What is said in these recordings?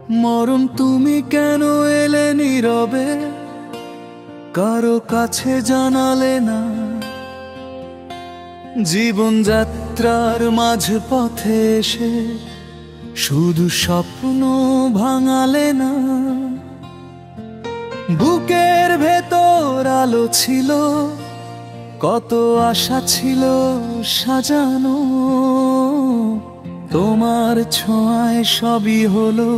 মরণ তুমি কেন এলে নীরবে, কারো কাছে জানালে না? জীবনযাত্রার মাঝ পথে এসে শুধু স্বপ্ন ভাঙালে না? বুকের ভেতর আলো ছিল, কত আশা ছিল সাজানো, তোমার ছোঁয়ায় সবই হলো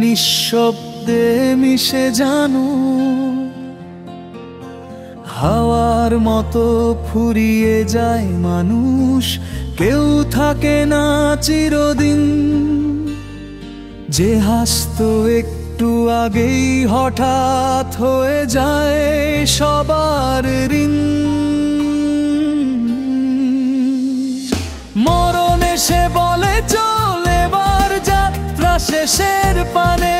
নিঃশব্দে মিশে জানো। হাওয়ার মতো ফুরিয়ে যায় মানুষ, কেউ থাকে না চিরদিন। যে হাসতো একটু আগেই হঠাৎ হয়ে যায় সবার ঋণ। মরণ এসে বলে চল এবার যাত্রা শেষের পানে,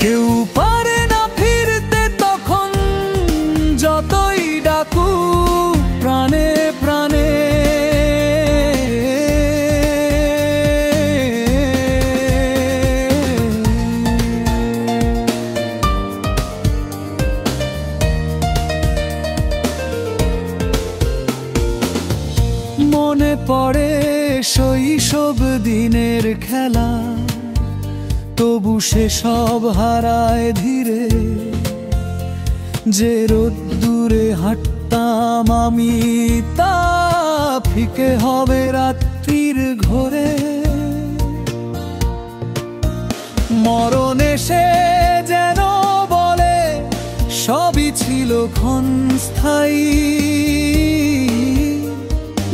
কেউ পারে না ফিরতে তখন যতই ডাকু প্রাণে প্রাণে। মনে পড়ে শৈশব দিনের খেলা, তবু সে সব হারায় ধীরে। যে রোদ্দুরে হাঁটতাম আমি, তা ফিকে হবে রাত্রির ঘোরে। মরণ এসে যেন বলে সবই ছিল ক্ষণস্থায়ী।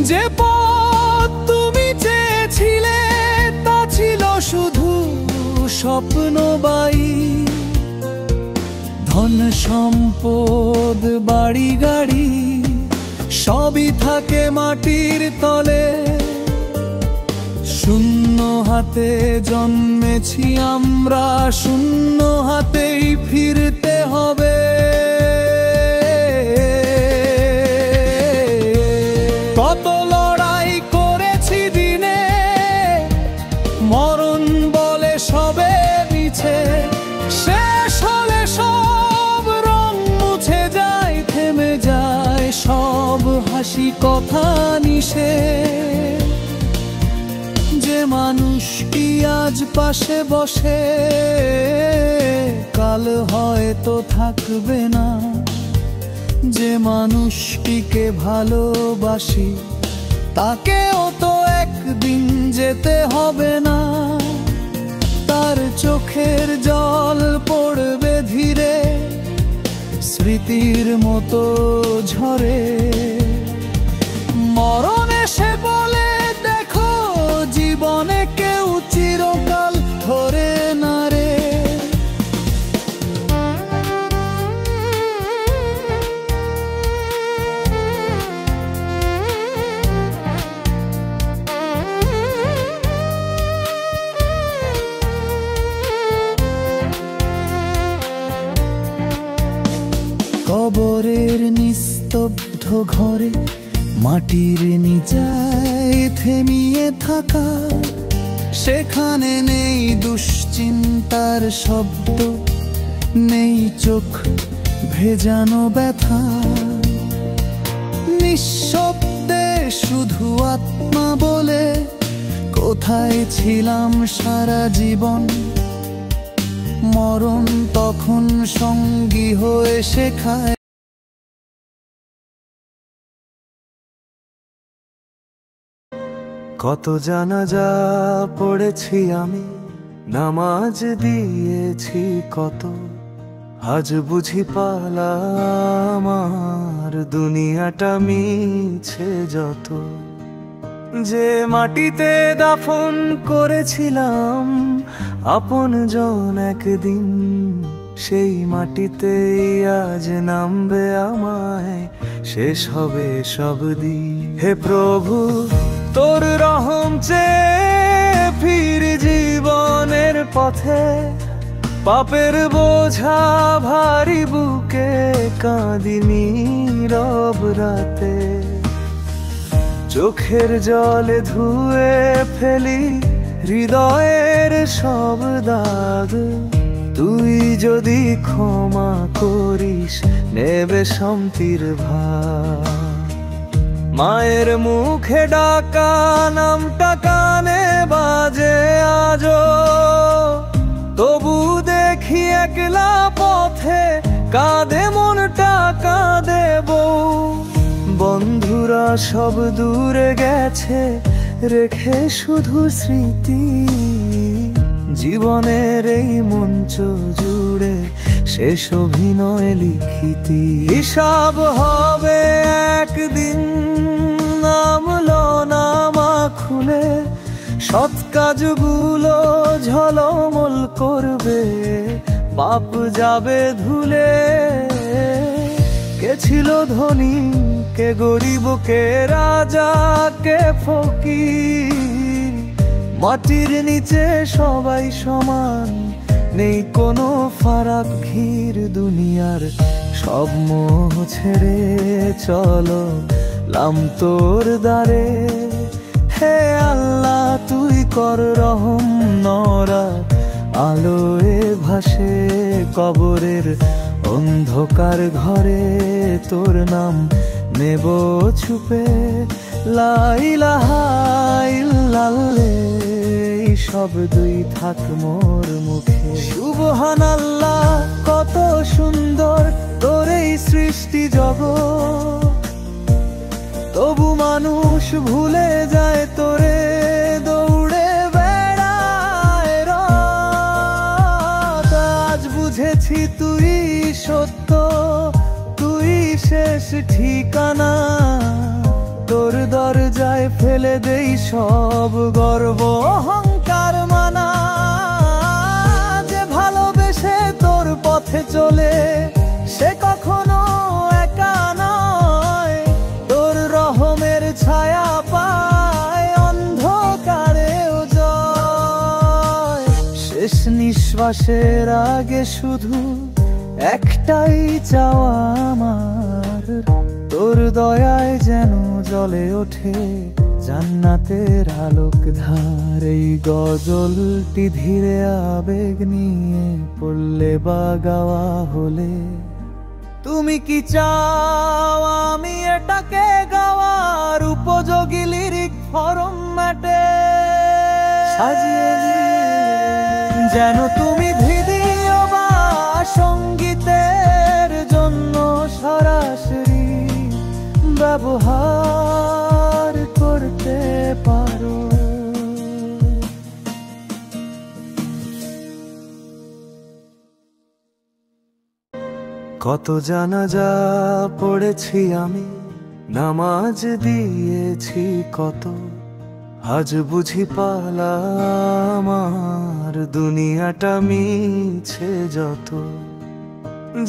যে পথ তুমি চেয়েছিলে তা ছিল শুধু স্বপ্নবাই। ধন সম্পদ বাড়ি গাড়ি সবই থাকে মাটির তলে। শূন্য হাতে জন্মেছি আমরা, শূন্য হাতেই ফিরতে হবে। কত লড়াই করেছি দিনে, মরণ বলে সবে মিছে। শেষ হলে সব রং মুছে যায়, থেমে যায় সব হাসি কথা নিশে। যে মানুষটি আজ পাশে বসে কাল হয়তো থাকবে না। যে মানুষটিকে ভালোবাসি তাকেও তো একদিন যেতে হবে না। তার চোখের জল পড়বে ধীরে, স্মৃতির মতো ঝরে। মরণ এসে বলে দেখো জীবনে কেউ চিরকাল ধরে না রে। কবরের নিস্তব্ধ ঘরে মাটির নিচায় থেমিয়ে থাকা, সেখানে নেই দুশ্চিন্তার শব্দ, নেই চোখ ভেজানো ব্যথা। নিঃশব্দে শুধু আত্মা বলে কোথায় ছিলাম সারা জীবন। মরণ তখন সঙ্গী হয়ে শেখায় কত জানাজা পড়েছি আমি, নামাজ দিয়েছি কত। আজ বুঝি পালা আমার দুনিয়াটা মিছে যত। যে মাটিতে দাফন করেছিলাম আপন জন একদিন, সেই মাটিতেই আজ নামবে আমায়, শেষ হবে সব দিন। হে প্রভু তোর রহম চেয়ে ফির জীবনের পথে। পাপের বোঝা ভারী বুকে কাঁদি নীরব রাতে। চোখের জলে ধুয়ে ফেলি হৃদয়ের সব দাগ তুই যদি ক্ষমা করিস, নেবে শান্তির ভার। মায়ের মুখে ডাকা নামটা কানে বাজে আজো, তবু দেখি একলা পথে কাঁদে মনটা, কাঁদে বউ। বন্ধুরা সব দূরে গেছে, রেখে শুধু স্মৃতি। জীবনের এই মঞ্চ জুড়ে শেষ অভিনয় লিখিতি। হিসাব হবে একদিন, নামলো নামা খুলে সৎ কাজগুলো ঝলমল করবে, পাপ যাবে ধুলে। কে ছিল ধনী, কে গরিব, কে রাজা, কে ফকির, মাটির নিচে সবাই সমান, নেই কোনো ফারাক ঘির। দুনিয়ার সব মোহ ছেড়ে চলো লাম তোর দ্বারে। হে আল্লাহ তুই কর রহম, নরা আলোয় ভাসে কবরের অন্ধকার ঘরে। তোর নাম নেব ছুপে, লা ইলাহা ইল্লাল্লাহ শব্দই থাক মোর মুখে। সুবহানাল্লাহ কত সুন্দর তোর এই সৃষ্টি জগৎ, তবু মানুষ ভুলে যায় তোরে, দৌড়ে বেড়ায় রাত। আজ বুঝেছি তুই সত্য, তুই শেষ ঠিকানা। তোর দরজায় ফেলে দেই সব গর্ব অহংকার মানা। যে ভালোবেসে তোর পথে চলে, সে কখনো একা নয়। তোর রহমের ছায়া পায়, অন্ধকারেও জয়। শেষ নিঃশ্বাসের আগে শুধু একটাই চাওয়া আমার, তোর দয়ায় যেন জ্বলে ওঠে জান্নাতের আলোক ধার। এই গজলটি ধীরে আবেগ নিয়ে পড়লে বা গাওয়া হলে, তুমি কি চাও আমি এটাকে গাওয়ার উপযোগী লিরিক ফরম্যাটে সাজিয়ে যেন তুমি ভিডিও বা সঙ্গীতের জন্য সরাসরি ব্যবহার করতে পারো। কত জানাজা পড়েছি আমি, নামাজ দিয়েছি কত, আজ বুঝি পালা আমার দুনিয়াটা মিছে যত।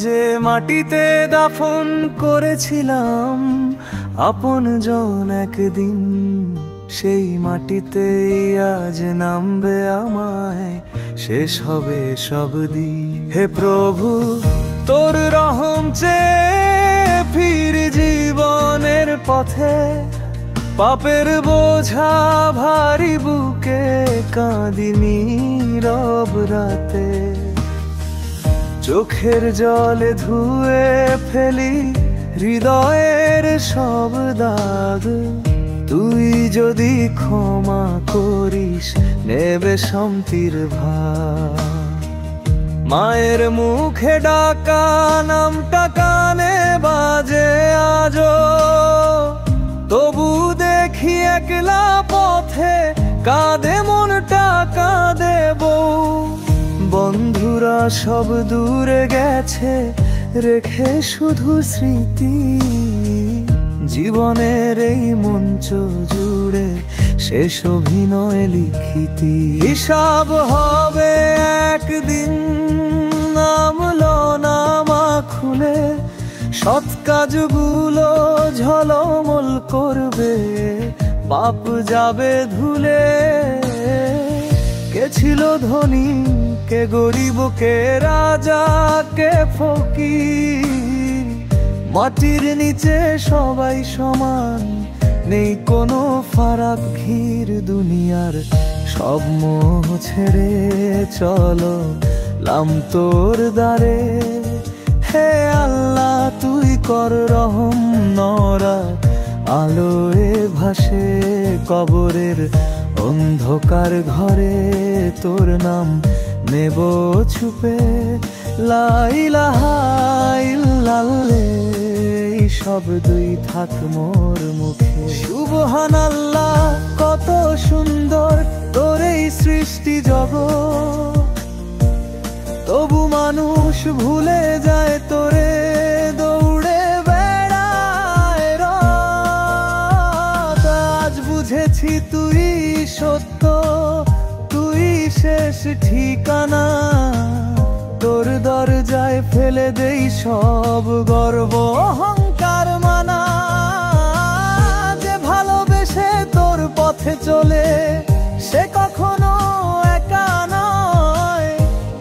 যে মাটিতে দাফন করেছিলাম আপন জন একদিন, সেই মাটিতেই আজ নামবে আমায়, শেষ হবে সব দিন। হে প্রভু তোর রহম চেয়ে ফির জীবনের পথে, পাপের বোঝা ভারী বুকে কাঁদি নীরব রাতে। চোখের জলে ধুয়ে ফেলি হৃদয়ের সব দাগ, তুই যদি ক্ষমা করিস, নেবে শান্তির ভার। মায়ের মুখে ডাকা নামটা কানে বাজে আজো, তবু দেখি একলা পথে কাঁদে মনটা, কাঁদে বউ। বন্ধুরা সব দূরে গেছে, রেখে শুধু স্মৃতি। জীবনের এই মঞ্চ জুড়ে শেষ অভিনয় লিখিতি। হিসাব হবে একদিন, নামলো নামা খুলে সৎ কাজগুলো ঝলমল করবে, পাপ যাবে ধুলে। কে ছিল ধনী, কে গরিব, কে রাজা, কে ফকির, মাটির নিচে সবাই সমান, নেই কোনো ফারাক ঘির। দুনিয়ার সব মোহ ছেড়ে চলো লাম তোর দ্বারে। হে আল্লাহ তুই কর রহম, নরা আলোয় ভাসে কবরের অন্ধকার ঘরে তোর নাম নেব ছুপে। লা ইলাহা ইল্লাল্লাহ এই শব্দই থাক মোর মুখে। সুবহানাল্লাহ কত সুন্দর তোর এই সৃষ্টি জগৎ, তবু মানুষ ভুলে যায় তোরে, দৌড়ে বেড়ায় রাত। আজ বুঝেছি তুই সত্য, তুই শেষ ঠিকানা। তোর দরজায় ফেলে দেই সব গর্ব অহংকার মানা। যে ভালোবেসে তোর পথে চলে সে কখনো একা নয়,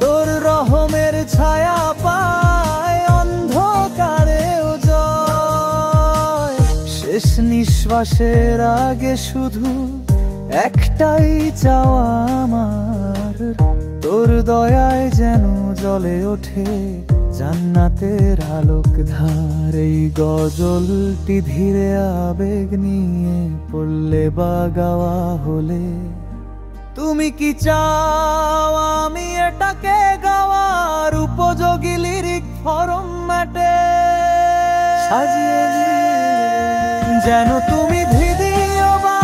তোর রহমের ছায়া পায় অন্ধকারেও জয়। শেষ নিঃশ্বাসের আগে শুধু একটাই চাওয়া আমার, তোর দয়ায় যেন জ্বলে ওঠে জান্নাতের আলোক ধার। এই গজলটি ধীরে আবেগ নিয়ে পড়লে বা গাওয়া হলে, তুমি কি চাও আমি এটাকে গাওয়ার উপযোগী লিরিক ফরম্যাটে সাজিয়ে যেন তুমি ভিডিও বা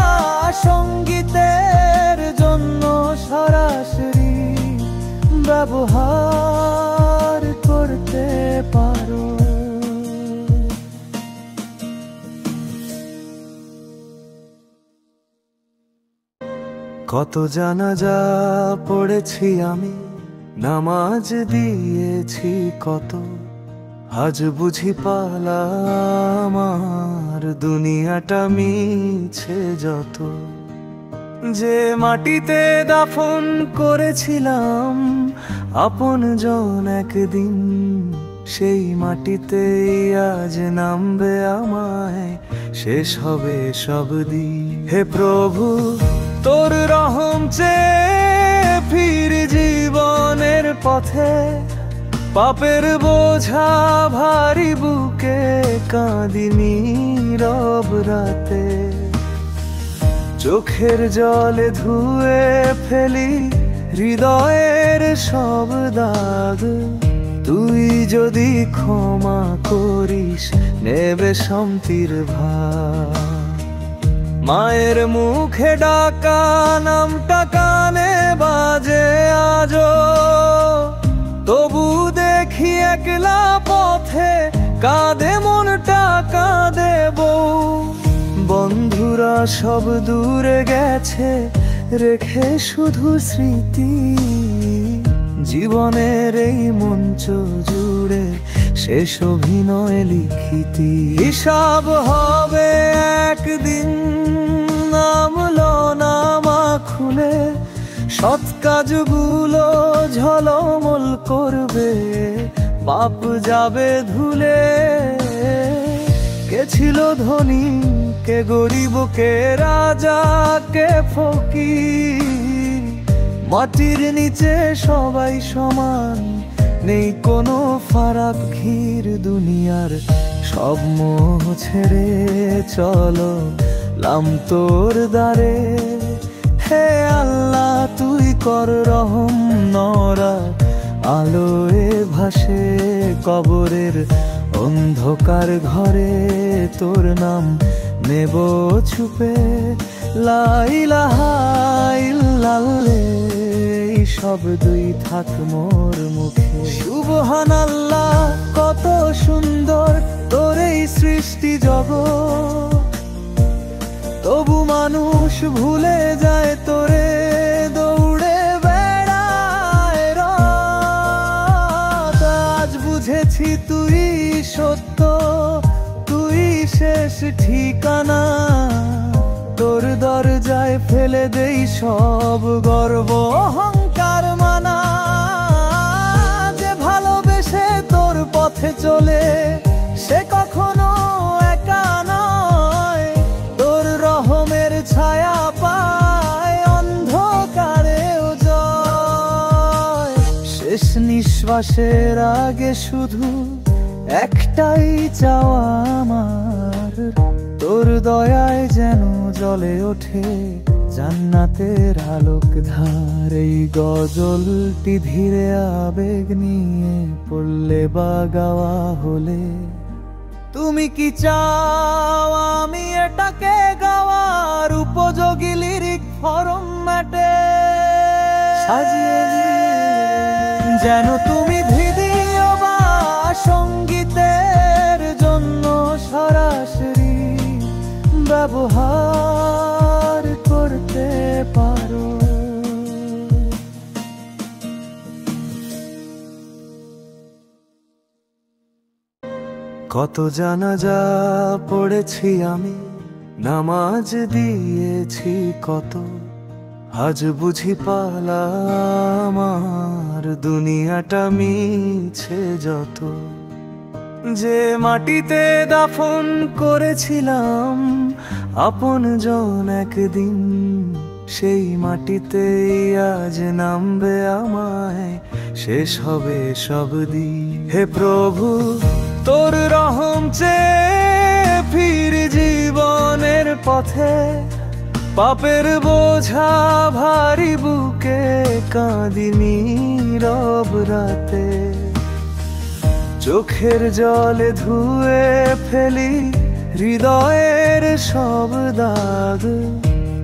সঙ্গীতের জন্য সরাসরি ব্যবহার করতে পারো। কত জানাজা পড়েছি আমি, নামাজ দিয়েছি কত, আজ বুঝি পালা আমার দুনিয়াটা মিছে যত। যে মাটিতে দাফন করেছিলাম আপন জন একদিন, সেই মাটিতেই আজ নামবে আমায়, শেষ হবে সব দিন। হে প্রভু তোর রহম চেয়ে ফির জীবনের পথে, পাপের বোঝা ভারী বুকে কাঁদি নীরব রাতে। চোখের জলে ধুয়ে ফেলি হৃদয়ের সব দাগ, তুই যদি ক্ষমা করিস নেবে শান্তির ভাগ। মায়ের মুখে ডাকা নামটা কানে বাজে আজো, তবু দেখি একলা পথে কাঁদে মনটা কাঁদে বউ। বন্ধুরা সব দূরে গেছে রেখে শুধু স্মৃতি, জীবনের এই মঞ্চ জুড়ে শেষ অভিনয় লিখিতি। হিসাব হবে একদিন নামলো নামা খুলে, সৎ কাজগুলো ঝলমল করবে পাপ যাবে ধুলে। কে ছিল ধনী কে গরিব কে রাজা কে ফকির, মাটির নিচে সবাই সমান নেই কোনো ফারাক ঘির। দুনিয়ার সব মোহ ছেড়ে চলো লাম তোর দ্বারে। হে আল্লাহ তুই কর রহম, নরা আলোয় ভাসে কবরের অন্ধকার ঘরে তোর নাম নেব ছুপে। লা ইলাহা ইল্লাল্লাহ এই শব্দই থাক মোর মুখে। সুবহানাল্লাহ কত সুন্দর তোর এই সৃষ্টি জগৎ, তবু মানুষ ভুলে যায় তোরে, দৌড়ে বেড়ায় রাত। আজ বুঝেছি তুই সত্য, তুই শেষ ঠিকানা। তোর দরজায় ফেলে দেই সব গর্ব অহংকার মানা। যে ভালোবেসে তোর পথে চলে সে কখনো একা নয়, তোর রহমের ছায়া পায় অন্ধকার। নিঃশ্বাসের আগে শুধু একটাই চাওয়া আমার, তোর দয়ায় যেন জ্বলে ওঠে জান্নাতের আলোক ধার। এই গজলটি ধীরে আবেগ নিয়ে পড়লে বা গাওয়া হলে, তুমি কি চাও আমি এটাকে গাওয়ার উপযোগী লিরিক ফরম্যাটে সাজিয়ে দিই? যেন তুমি ভিডিও বা সঙ্গীতের জন্য সরাসরি ব্যবহার করতে পারো। কত জানাজা পড়েছি আমি, নামাজ দিয়েছি কত, আজ বুঝি পালা আমার দুনিয়াটা মিছে যত। যে মাটিতে দাফন করেছিলাম আপনজন একদিন, সেই মাটিতেই আজ নামবে আমায়, শেষ হবে সব দিন। হে প্রভু তোর রহম চেয়ে ফির জীবনের পথে, পাপের বোঝা ভারী বুকে কাঁদি নীরব রাতে। চোখের জলে ধুয়ে ফেলি হৃদয়ের সব দাগ,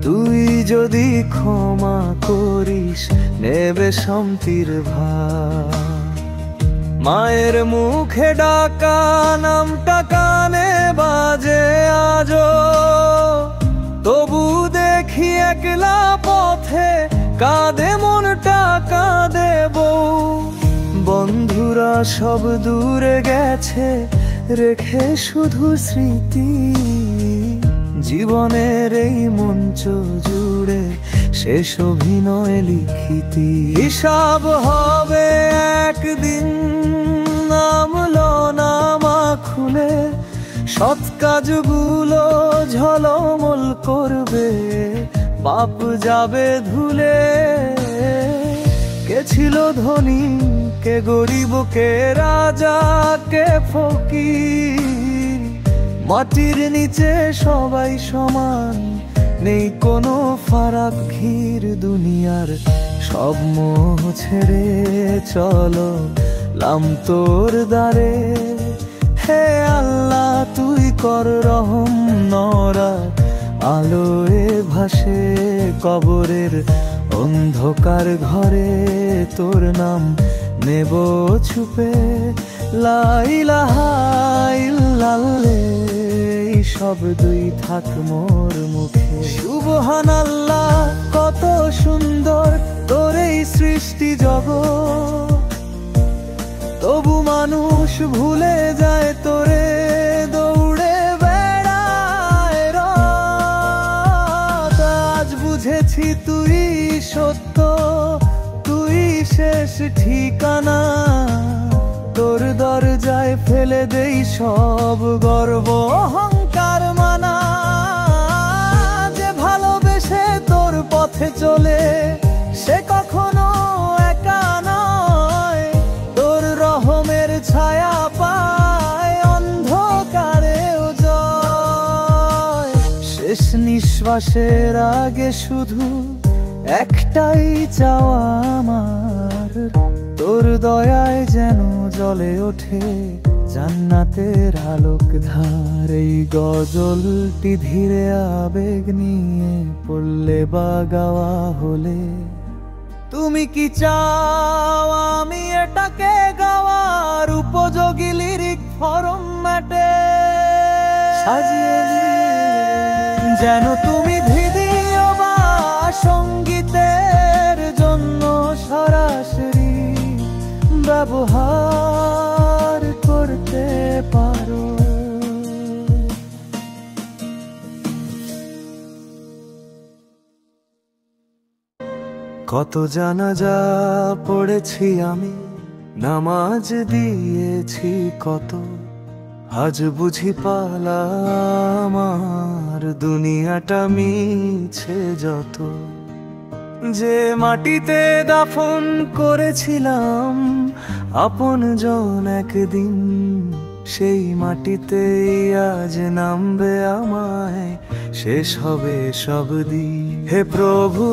তুই যদি ক্ষমা করিস নেবে শান্তির ভাগ। মায়ের মুখে ডাকা নামটা কানে বাজে আজো, তবু দেখি একলা পথে কাঁদে মনটা কাঁদে বউ। বন্ধুরা সব দূরে গেছে রেখে শুধু স্মৃতি, জীবনের এই মঞ্চ জুড়ে শেষ অভিনয় লিখিতি। হিসাব হবে একদিন নামলো নামা খুলে, সৎ কাজগুলো ঝলমল করবে পাপ যাবে ধুলে। কে ছিল ধনী কে গরিব কে রাজা কে ফকির, মাটির নিচে সবাই সমান নেই কোনো ফারাক ঘির। দুনিয়ার সব মোহ ছেড়ে চলো লাম তোর দ্বারে, হে আল্লাহ তুই কর রহম নরা আলোয় ভাসে কবরের অন্ধকার ঘরে, তোর নাম নেব ছুপে লা ইলাহা ইল্লাল্লাহ, এই শব্দই থাক মোর মুখে। সুবহানাল্লাহ কত সুন্দর তোর এই সৃষ্টি জগৎ, তবু মানুষ ভুলে যায় তোরে দৌড়ে বেড়ায় রাত। আজ বুঝেছি তুই সত্য তুই শেষ ঠিকানা, তোর দরজায় ফেলে দেই সব গর্ব অহংকার মানা। যে ভালোবেসে তোর পথে চলে সে কখনো একা নয়, তোর রহমের ছায়া পায় অন্ধকারেও জয়। শেষ নিঃশ্বাসের আগে শুধু একটাই চাওয়া আমার, তোর দয়ায় যেন জ্বলে ওঠে জান্নাতের আলোক ধার। এই গজলটি ধীরে আবেগ নিয়ে পড়লে বা গাওয়া হলে, তুমি কি চাও আমি এটাকে গাওয়ার উপযোগী লিরিক ফরম্যাটে সাজিয়ে দিই? যেন তুমি ভিডিও বা সঙ্গীতের জন্য সরাসরি ব্যবহার করতে পারো। কত জানাজা পড়েছি আমি, নামাজ দিয়েছি কত, আজ বুঝি পালা আমার দুনিয়াটা মিছে যত। যে মাটিতে দাফন করেছিলাম আপনজন একদিন সেই মাটিতেই আজ নামবে আমায়, শেষ হবে সব দিন। হে প্রভু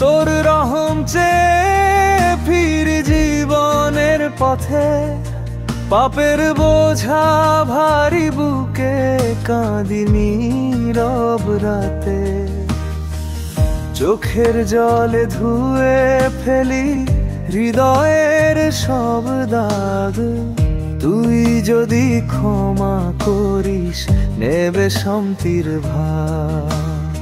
তোর রহম চেয়ে ফির জীবনের পথে, পাপের বোঝা ভারী বুকে কাঁদি নীরব রাতে। চোখের জলে ধুয়ে ফেলি হৃদয়ের সব দাগ, তুই যদি ক্ষমা করিস নেবে শান্তির ভার।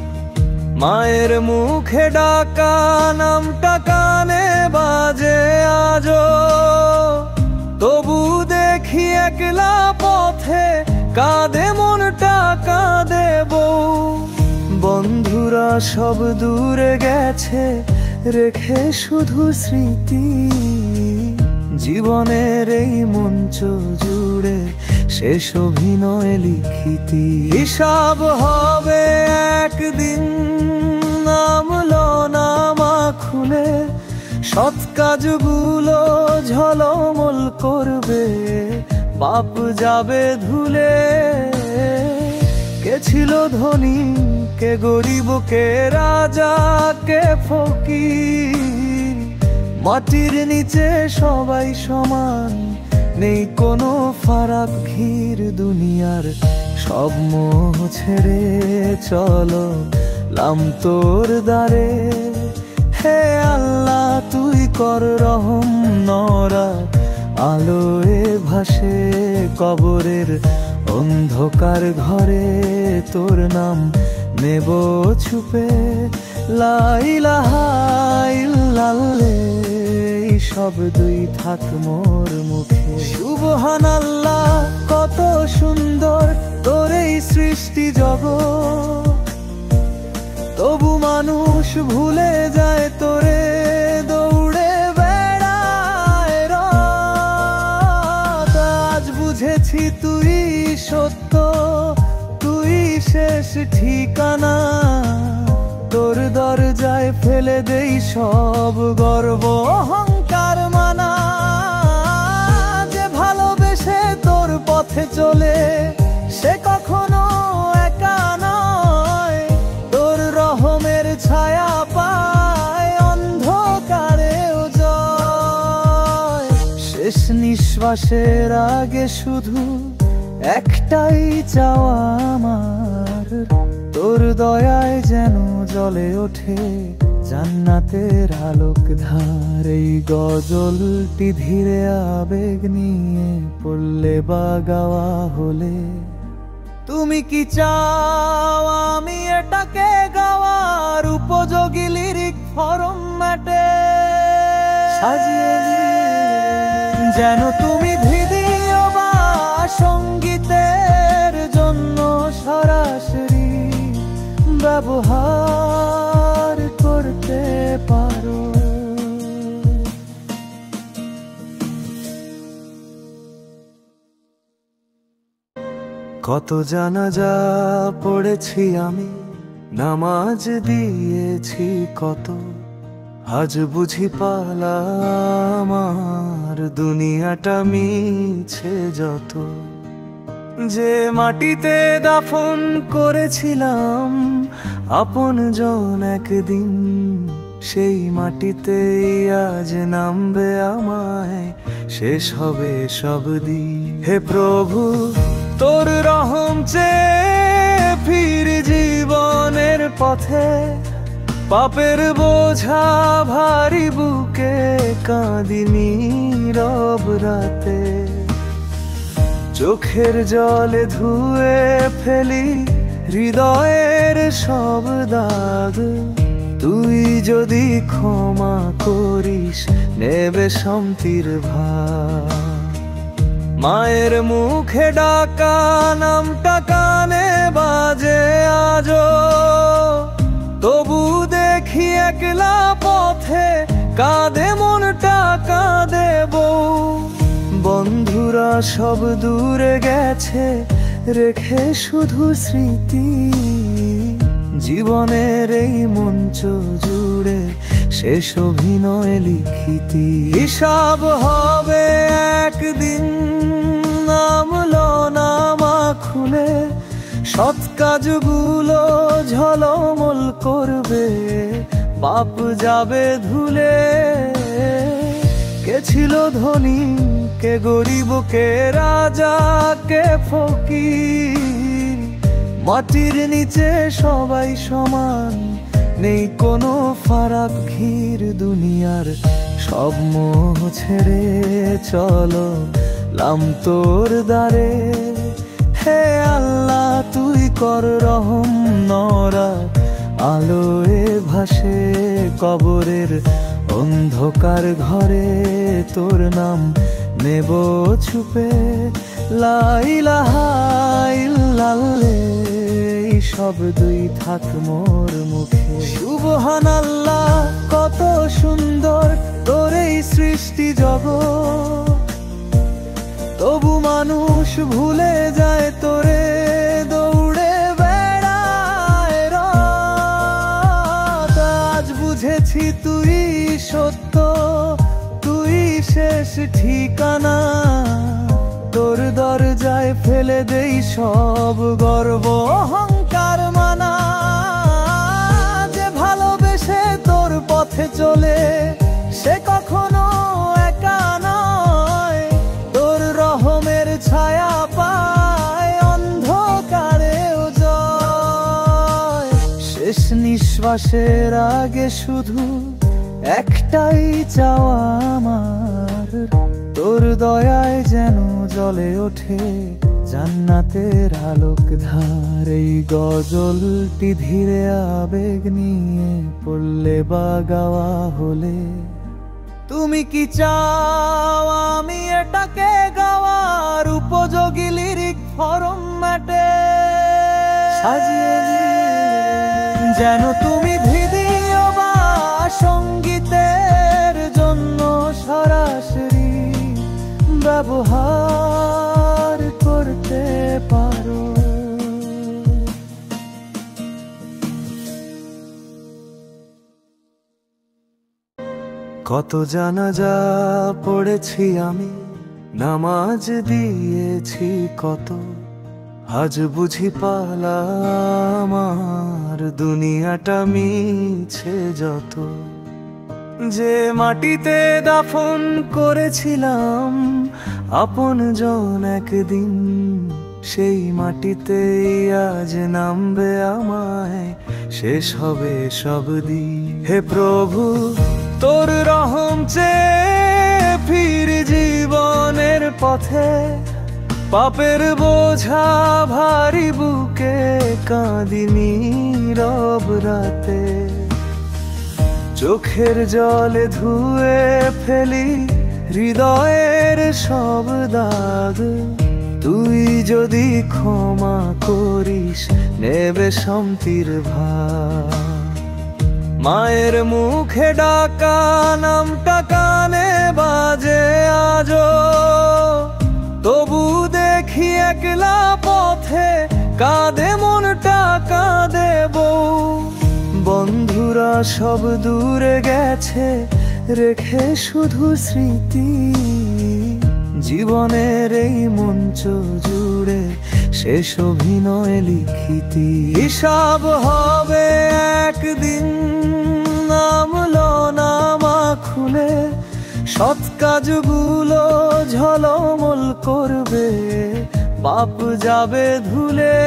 মায়ের মুখে ডাকা নামটা কানে বাজে আজো, তবু দেখি একলা পথে কাঁদে মনটা কাঁদে বউ। বন্ধুরা সব দূরে গেছে রেখে শুধু স্মৃতি, জীবনের এই মঞ্চ জুড়ে শেষ অভিনয় লিখিতি। হিসাব হবে একদিন নামলো নামা খুলে, সৎ কাজগুলো ঝলমল করবে, পাপ যাবে ধুলে। কে ছিল ধনী কে গরিব কে রাজা কে ফকির, মাটির নিচে সবাই সমান, নেই কোনো ফারাক ঘির। দুনিয়ার সব মোহ ছেড়ে চলো লাম তোর দ্বারে। হে আল্লাহ তুই কর রহম, নরা আলোয় ভাসে কবরের অন্ধকার ঘরে, তোর নাম নেব ছুপে। লা ইলাহা ইল্লাল্লাহ এই শব্দই থাক মোর মুখে। সুবহানাল্লাহ কত সুন্দর তোর এই সৃষ্টি জগৎ, তবু মানুষ ভুলে যায় তোরে, দৌড়ে বেড়ায় রাত। আজ বুঝেছি তুই সত্য, তুই শেষ ঠিকানা, তোর দরজায় ফেলে দেই সব গর্ব অহংকার মানা। যে ভালোবেসে তোর পথে চলে সে কখনো একা নয়, তোর রহমের ছায়া পায় অন্ধকারেও জয়। শেষ নিঃশ্বাসের আগে শুধু একটাই চাওয়া আমার, তোর দয়ায় যেন জ্বলে ওঠে জান্নাতের আলোক ধার। এই গজলটি ধীরে আবেগ নিয়ে পড়লে বা গাওয়া হলে, তুমি কি চাও আমি এটাকে গাওয়ার উপযোগী লিরিক ফরম্যাটে সাজিয়ে যেন তুমি ভিডিও বা সঙ্গীতের জন্য সরাসরি ব্যবহার করতে পারো। কত জানাজা পড়েছি আমি, নামাজ দিয়েছি কত, আজ বুঝি পালা আমার দুনিয়াটা মিছে যত। যে মাটিতে দাফন করেছিলাম আপনজন একদিন, সেই মাটিতেই আজ নামবে আমায়, শেষ হবে সব দিন। হে প্রভু তোর রহম চেয়ে ফির জীবনের পথে, পাপের বোঝা ভারী বুকে কাঁদি নীরব রাতে। চোখের জলে ধুয়ে ফেলি হৃদয়ের সব দাগ, তুই যদি ক্ষমা করিস নেবে শান্তির ভার। মায়ের মুখে ডাকা নামটা কানে বাজে আজো, তবু দেখি একলা পথে কাঁদে মনটা কাঁদে বউ। বন্ধুরা সব দূরে গেছে রেখে শুধু স্মৃতি, জীবনের এই মঞ্চ জুড়ে শেষ অভিনয় লিখিতি। হিসাব হবে একদিন, নামলো নামা খুলে সৎ কাজগুলো ঝলমল করবে, পাপ যাবে ধুলে। কে ছিল ধনী, কে গরিব, কে রাজা, কে ফকির, মাটির নিচে সবাই সমান, নেই কোনো ফারাক ঘির। দুনিয়ার সব মোহ ছেড়ে চলো লাম তোর দ্বারে। হে আল্লাহ তুই কর রহম, নরা আলোয় ভাসে কবরের অন্ধকার ঘরে তোর নাম নেব ছুপে। লা ইলাহা ইল্লাল্লাহ এই শব্দই থাক মোর মুখে। সুবহানাল্লাহ কত সুন্দর তোর এই সৃষ্টি জগৎ, তবু মানুষ ভুলে যায় তোরে, দৌড়ে বেড়ায় রাত। আজ বুঝেছি তুই সত্য, তুই শেষ ঠিকানা, তোর দরজায় ফেলে দেই সব গর্ব অহংকার মানা। যে ভালোবেসে তোর পথে চলে সে কখনো একা নয়, তোর রহমের ছায়া পায় অন্ধকারেও জয়। শেষ নিঃশ্বাসের আগে শুধু একটাই চাওয়া আমার, তোর দয়ায় যেন জ্বলে ওঠে জান্নাতের আলোক ধার। এই গজলটি ধীরে আবেগ নিয়ে পড়লে বা গাওয়া হলে, তুমি কি চাও আমি এটাকে গাওয়ার উপযোগী লিরিক ফরম্যাটে সাজিয়ে যেন তুমি ভিডিও বা সঙ্গীতের জন্য সরাসরি ব্যবহার করতে পারো। কত জানাজা পড়েছি আমি, নামাজ দিয়েছি কত, আজ বুঝি পালা আমার দুনিয়াটা মিছে যত। যে মাটিতে দাফন করেছিলাম আপন জন একদিন, সেই মাটিতেই আজ নামবে আমায়, শেষ হবে সব দিন। হে প্রভু তোর রহম চেয়ে ফির জীবনের পথে, পাপের বোঝা ভারী বুকে কাঁদি নীরব রাতে। চোখের জলে ধুয়ে ফেলি হৃদয়ের সব দাগ, তুই যদি ক্ষমা করিস নেবে শান্তির ভাগ। মায়ের মুখে ডাকা নামটা কানে বাজে আজো, তবু দেখি একলা পথে কাঁদে মনটা কাঁদে বউ। বন্ধুরা সব দূরে গেছে রেখে শুধু স্মৃতি, জীবনের এই মঞ্চ জুড়ে শেষ অভিনয় লিখিতি। হিসাব হবে একদিন, নামলো নামা খুলে সৎ কাজগুলো ঝলমল করবে, পাপ যাবে ধুলে।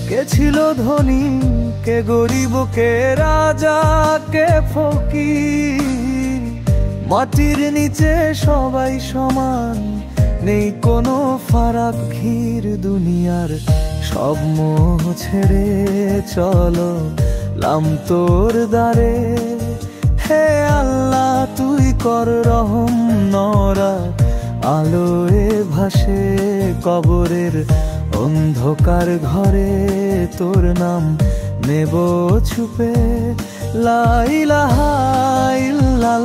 কে ছিল ধনী, কে গরিব, কে রাজা, কে ফকির, মাটির নিচে সবাই সমান, নেই কোনো ফারাক ঘির। দুনিয়ার সব মোহ ছেড়ে চলো লাম তোর দ্বারে। হে আল্লাহ তুই কর রহম, নরা আলোয় ভাসে কবরের অন্ধকার ঘরে তোর নাম নেব ছুপে। লা ইলাহা ইল্লাল্লাহ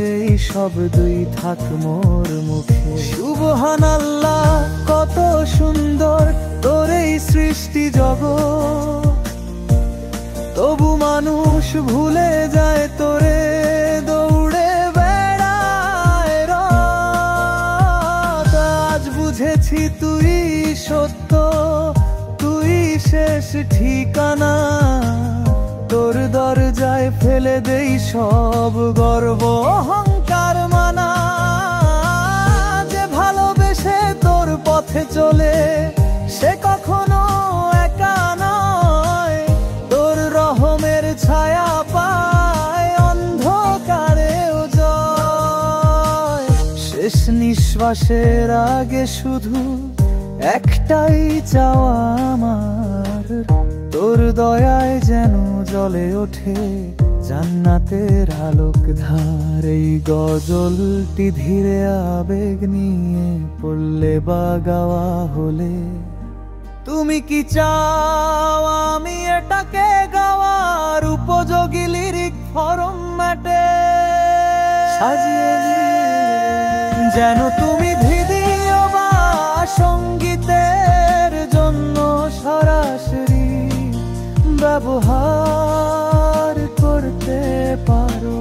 এই শব্দই থাক মোর মুখে। সুবহানাল্লাহ কত সুন্দর তোর এই সৃষ্টি জগৎ, তবু মানুষ ভুলে যায় তোরে, দৌড়ে বেড়ায় রাত। আজ বুঝেছি তুই সত্য, তুই শেষ ঠিকানা। তোর দরজায় ফেলে দেই সব গর্ব অহংকার মানা। যে ভালোবেসে তোর পথে চলে সে কখনো একা নয়, তোর রহমের ছায়া পায় অন্ধকারেও জয়। শেষ নিঃশ্বাসের আগে শুধু একটাই চাওয়া আমার, তোর দয়ায় যেন জ্বলে ওঠে জান্নাতের আলোক ধার। এই গজলটি ধীরে আবেগ নিয়ে পড়লে বা গাওয়া হলে, তুমি কি চাও আমি এটাকে গাওয়ার উপযোগী লিরিক ফরম্যাটে সাজিয়ে যেন তুমি ভিডিও বা সঙ্গীতের জন্য সরাসরি ব্যবহার করতে পারো।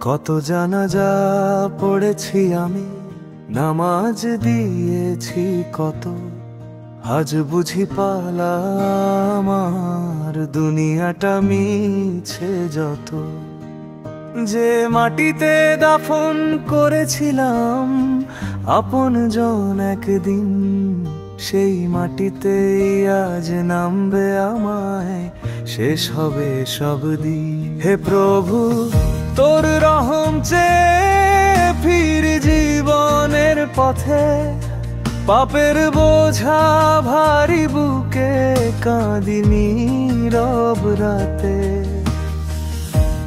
কত জানাজা পড়েছি আমি, নামাজ দিয়েছি কত, আজ বুঝি পালা আমার দুনিয়াটা মিছে যত। যে মাটিতে দাফন করেছিলাম আপন জন একদিন, সেই মাটিতেই আজ নামবে আমায়, শেষ হবে সব দিন। হে প্রভু তোর রহম চেয়ে ফির জীবনের পথে, পাপের বোঝা ভারী বুকে কাঁদি নীরব রাতে।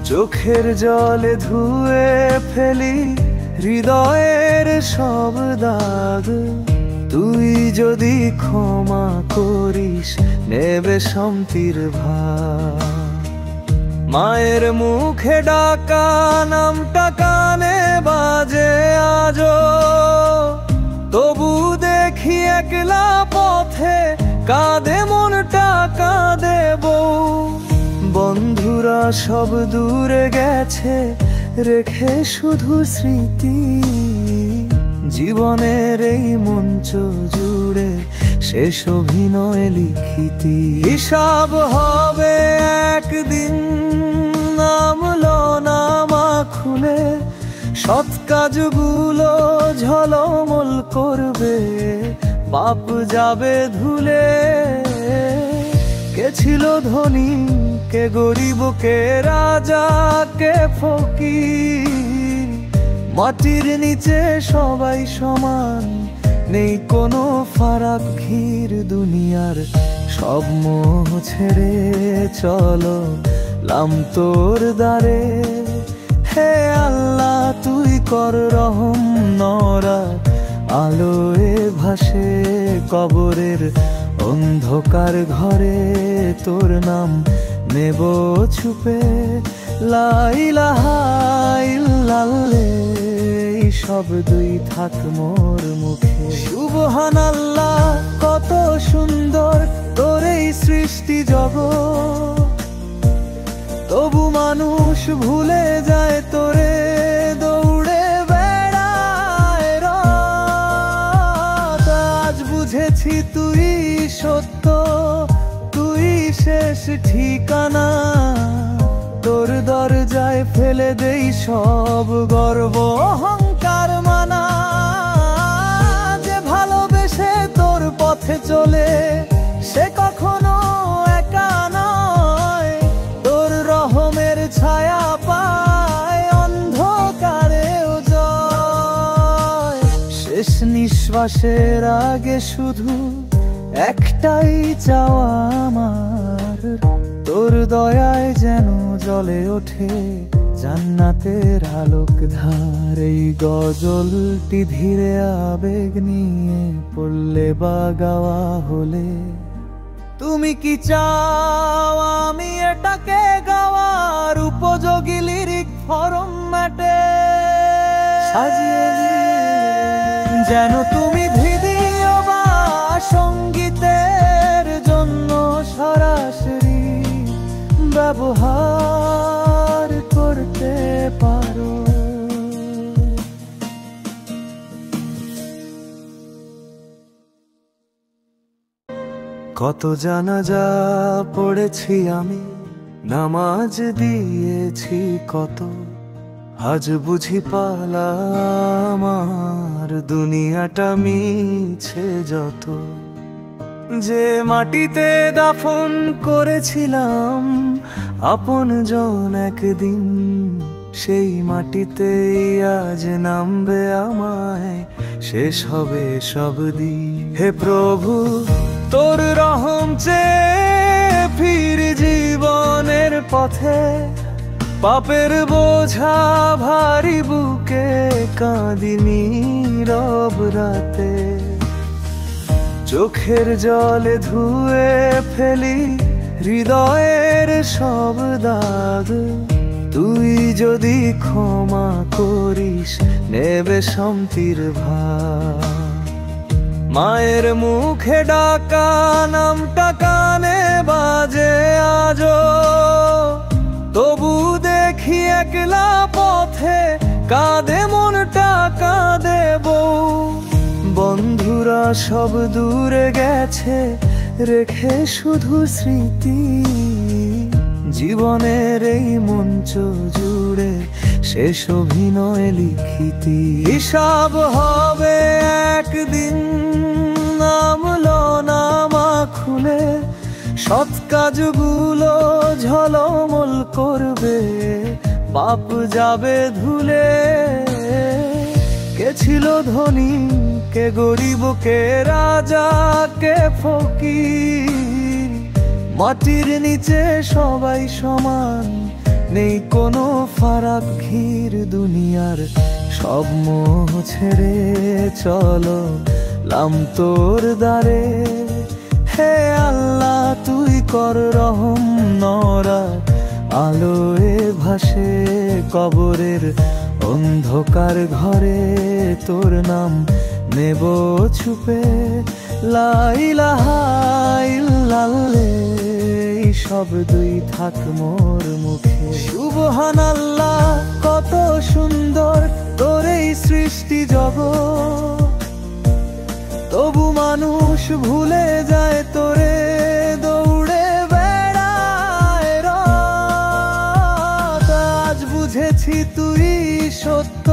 চোখের জলে ধুয়ে ফেলি হৃদয়ের সব দাগ, তুই যদি ক্ষমা করিস নেবে শান্তির ভাগ। মায়ের মুখে ডাকা নামটা কানে বাজে আজো, তবু দেখি একলা পথে কাঁদে মনটা কাঁদে বউ। বন্ধুরা সব দূরে গেছে রেখে শুধু স্মৃতি, জীবনের এই মঞ্চ জুড়ে শেষ অভিনয় লিখিতি। হিসাব হবে একদিন নামলো নামা খুলে, সৎ কাজগুলো ঝলমল করবে পাপ যাবে ধুলে। কে ছিল ধনী কে গরিব কে রাজা কে ফকির, মাটির নিচে সবাই সমান নেই কোনো ফারাক ঘির। দুনিয়ার সব মোহ ছেড়ে চলো লাম তোর দ্বারে, হে আল্লাহ তুই কর রহম নরা। আলোয় ভাসে কবরের অন্ধকার ঘরে, তোর নাম নেব ছুপে লা ইলাহা ইল্লাল্লাহ। এই শব্দই থাক মোর মুখে সুবহানাল্লাহ। কত সুন্দর তোর এই সৃষ্টি জগৎ, তবু মানুষ ভুলে যায় তোরে, দৌড়ে বেড়ায় রাত। আজ বুঝেছি তুই সত্য, তুই শেষ ঠিকানা। তোর দরজায় ফেলে দেই সব গর্ব অহংকার মানা। যে ভালোবেসে তোর পথে চলে সে কখনো একা নয়, তোর রহমের ছায়া পায় অন্ধকারেও জয়। শেষ নিঃশ্বাসের আগে শুধু একটাই চাওয়া আমার, তোর দয়ায় যেন জ্বলে ওঠে জান্নাতের আলোক ধার। এই গজলটি ধীরে আবেগ নিয়ে পড়লে বা গাওয়া হলে, তুমি কি চাও আমি এটাকে গাওয়ার উপযোগী লিরিক ফরম্যাটে সাজিয়ে যেন তুমি ভিডিও বা সঙ্গীতের জন্য সরাসরি ব্যবহার করতে পারো। কত জানাজা পড়েছি আমি, নামাজ দিয়েছি কত, আজ বুঝি পালা আমার দুনিয়াটা মিছে যত। যে মাটিতে দাফন করেছিলাম আপনজন একদিন, সেই মাটিতেই আজ নামবে আমায়, শেষ হবে সব দিন। হে প্রভু তোর রহম চেয়ে ফির জীবনের পথে, পাপের বোঝা ভারী বুকে কাঁদি নীরব রাতে। চোখের জলে ধুয়ে ফেলি হৃদয়ের সব দাগ, তুই যদি ক্ষমা করিস নেবে শান্তির ভাগ। মায়ের মুখে ডাকা নামটা কানে বাজে আজো, তবু দেখি একলা পথে কাঁদে মনটা কাঁদে বউ। বন্ধুরা সব দূরে গেছে রেখে শুধু স্মৃতি, জীবনের এই মঞ্চ জুড়ে শেষ অভিনয় লিখিতি। হিসাব হবে একদিন নামলো নামা খুলে, সৎ কাজগুলো ঝলমল করবে, পাপ যাবে ধুলে। কে ছিল ধনী কে গরিব কে রাজা কে ফকির, মাটির নিচে সবাই সমান, নেই কোনো ফারাক ঘির। দুনিয়ার সব মোহ ছেড়ে চলো লাম তোর দ্বারে। হে আল্লাহ তুই কর রহম, নরা আলোয় ভাসে কবরের অন্ধকার ঘরে, তোর নাম নেব ছুপে। লা ইলাহা ইল্লাল্লাহ শব্দই থাক মোর মুখে। সুবহানাল্লাহ কত সুন্দর তোর এই সৃষ্টি জগৎ, তবু মানুষ ভুলে যায় তোরে, দৌড়ে বেড়ায় রাত। আজ বুঝেছি তুই সত্য,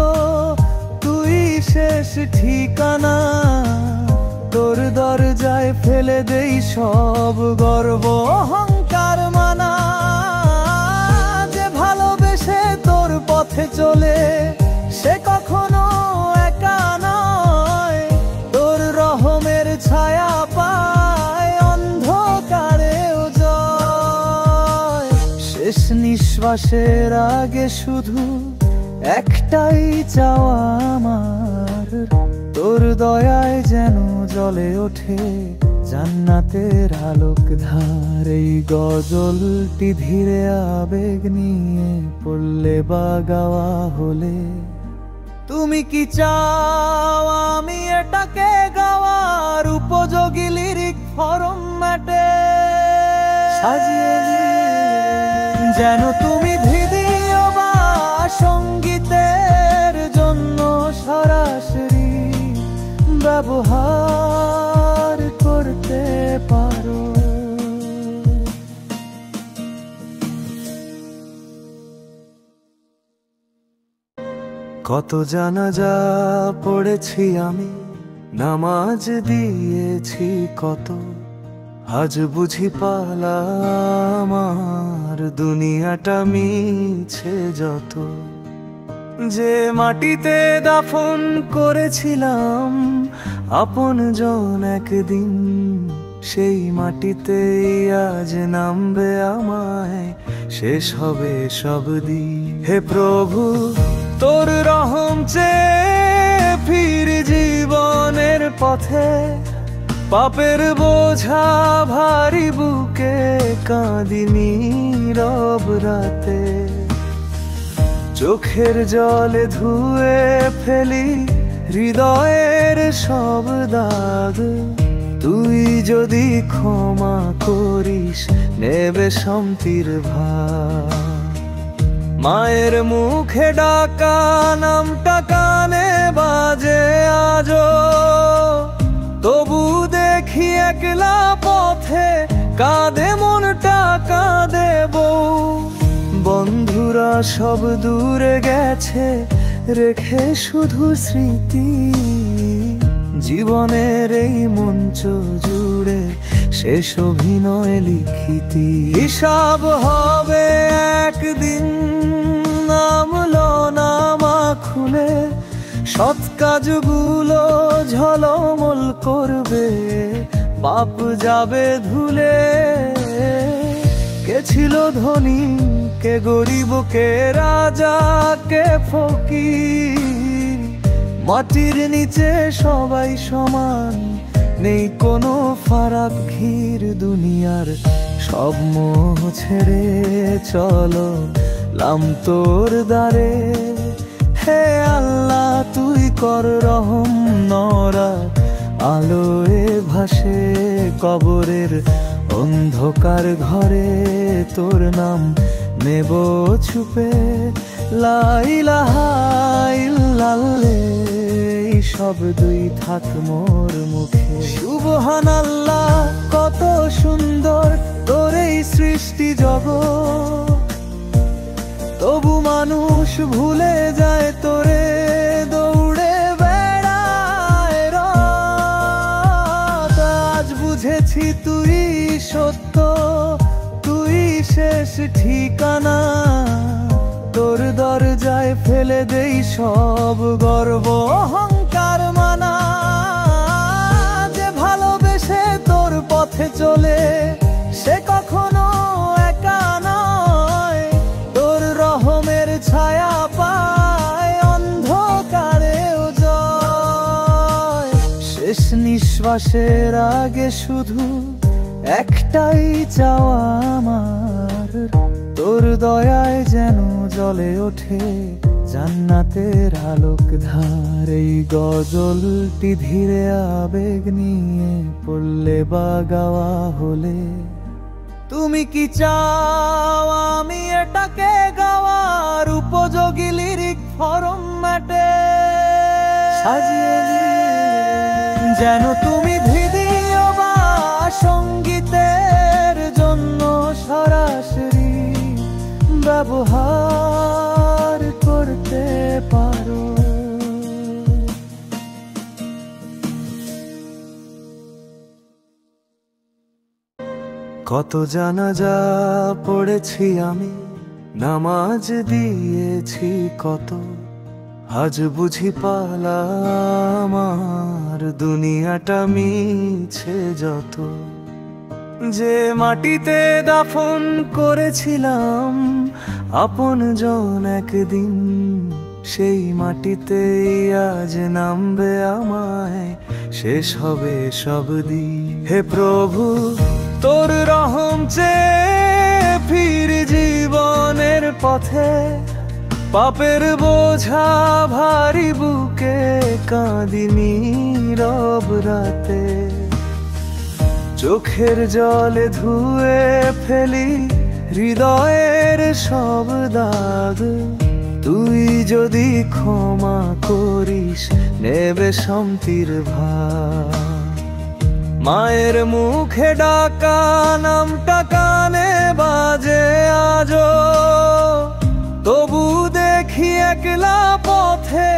তুই শেষ ঠিকানা, তোর দরজায় ফেলে দেই সব গর্ব অহংকার মানা। যে ভালোবেসে তোর পথে চলে সে কখনো একা নয়, তোর রহমের ছায়া পায় অন্ধকারেও জয়। শেষ নিঃশ্বাসের আগে শুধু একটাই চাওয়া আমার, তোর দয়ায় যেন জ্বলে ওঠে জান্নাতের আলোক ধার। এই গজলটি ধীরে আবেগ নিয়ে পড়লে বা গাওয়া হলে, তুমি কি চাও আমি এটাকে গাওয়ার উপযোগী লিরিক ফরম্যাটে সাজিয়ে দিই, যেন তুমি ভিডিও বা সঙ্গীতের জন্য সরাসরি ব্যবহার করতে পারো। কত জানাজা পড়েছি আমি, নামাজ দিয়েছি কত, আজ বুঝি পালা আমার দুনিয়াটা মিছে যত। যে মাটিতে দাফন করেছিলাম আপনজন একদিন, সেই মাটিতেই আজ নামবে আমায়, শেষ হবে সব দিন। হে প্রভু তোর রহম চেয়ে ফির জীবনের পথে, পাপের বোঝা ভারী বুকে কাঁদি নীরব রাতে। চোখের জলে ধুয়ে ফেলি হৃদয়ের সব দাগ তুই যদি ক্ষমা করিস, নেবে শান্তির ভার। মায়ের মুখে ডাকা নামটা কানে বাজে আজো, তবু দেখি একলা পথে কাঁদে মনটা, কাঁদে বউ। বন্ধুরা সব দূরে গেছে, রেখে শুধু স্মৃতি। জীবনের এই মঞ্চ জুড়ে শেষ অভিনয় লিখিতি। হিসাব হবে একদিন, নামলো নামা খুলে, সৎ কাজগুলো ঝলমল করবে, পাপ যাবে ধুলে। কে ছিল ধনী, কে গরিব, কে রাজা, কে ফকির, মাটির নিচে সবাই সমান, নেই কোনো ফারাক ঘির। দুনিয়ার সব মোহ ছেড়ে চলো লাম তোর দ্বারে। হে আল্লাহ তুই কর রহম, নরা আলোয় ভাসে কবরের অন্ধকার ঘরে, তোর নাম নেব ছুপে। লা ইলাহা ইল্লাল্লাহ শব্দই থাক মোর মুখে। সুবহানাল্লাহ কত সুন্দর তোর এই সৃষ্টি জগৎ, তবু মানুষ ভুলে যায় তোরে, দৌড়ে বেড়ায় রাত। আজ বুঝেছি তুই সত্য, তুই শেষ ঠিকানা। তোর দরজায় ফেলে দেই সব গর্ব অহংকার মানা। যে ভালোবেসে তোর পথে চলে, সে কখনো একা নয়। তোর রহমের ছায়া পায়, অন্ধকারেও জয়। শেষ নিঃশ্বাসের আগে শুধু একটাই চাওয়া আমার, তোর দয়ায় যেন জ্বলে ওঠে জান্নাতের আলোক ধার। এই গজলটি ধীরে আবেগ নিয়ে পড়লে বা গাওয়া হলে, তুমি কি চাও আমি এটাকে গাওয়ার উপযোগী লিরিক ফরম্যাটে সাজিয়ে নিয়ে, যেন তুমি ভিডিও বা সঙ্গীতের জন্য সরাসরি ব্যবহার করতে পারো। কত জানাজা পড়েছি আমি, নামাজ দিয়েছি কত, আজ বুঝি পালা আমার দুনিয়াটা মিছে যত। যে মাটিতে দাফন করেছিলাম আপনজন একদিন, সেই মাটিতেই আজ নামবে আমায়, শেষ হবে সব দিন। হে প্রভু তোর রহম চেয়ে ফির জীবনের পথে, পাপের বোঝা ভারী বুকে কাঁদি নীরব রাতে। চোখের জলে ধুয়ে ফেলি হৃদয়ের সব দাগ, তুই যদি ক্ষমা করিস, নেবে শান্তির ভার। মায়ের মুখে ডাকা নামটা কানে বাজে আজো, তবু দেখি একলা পথে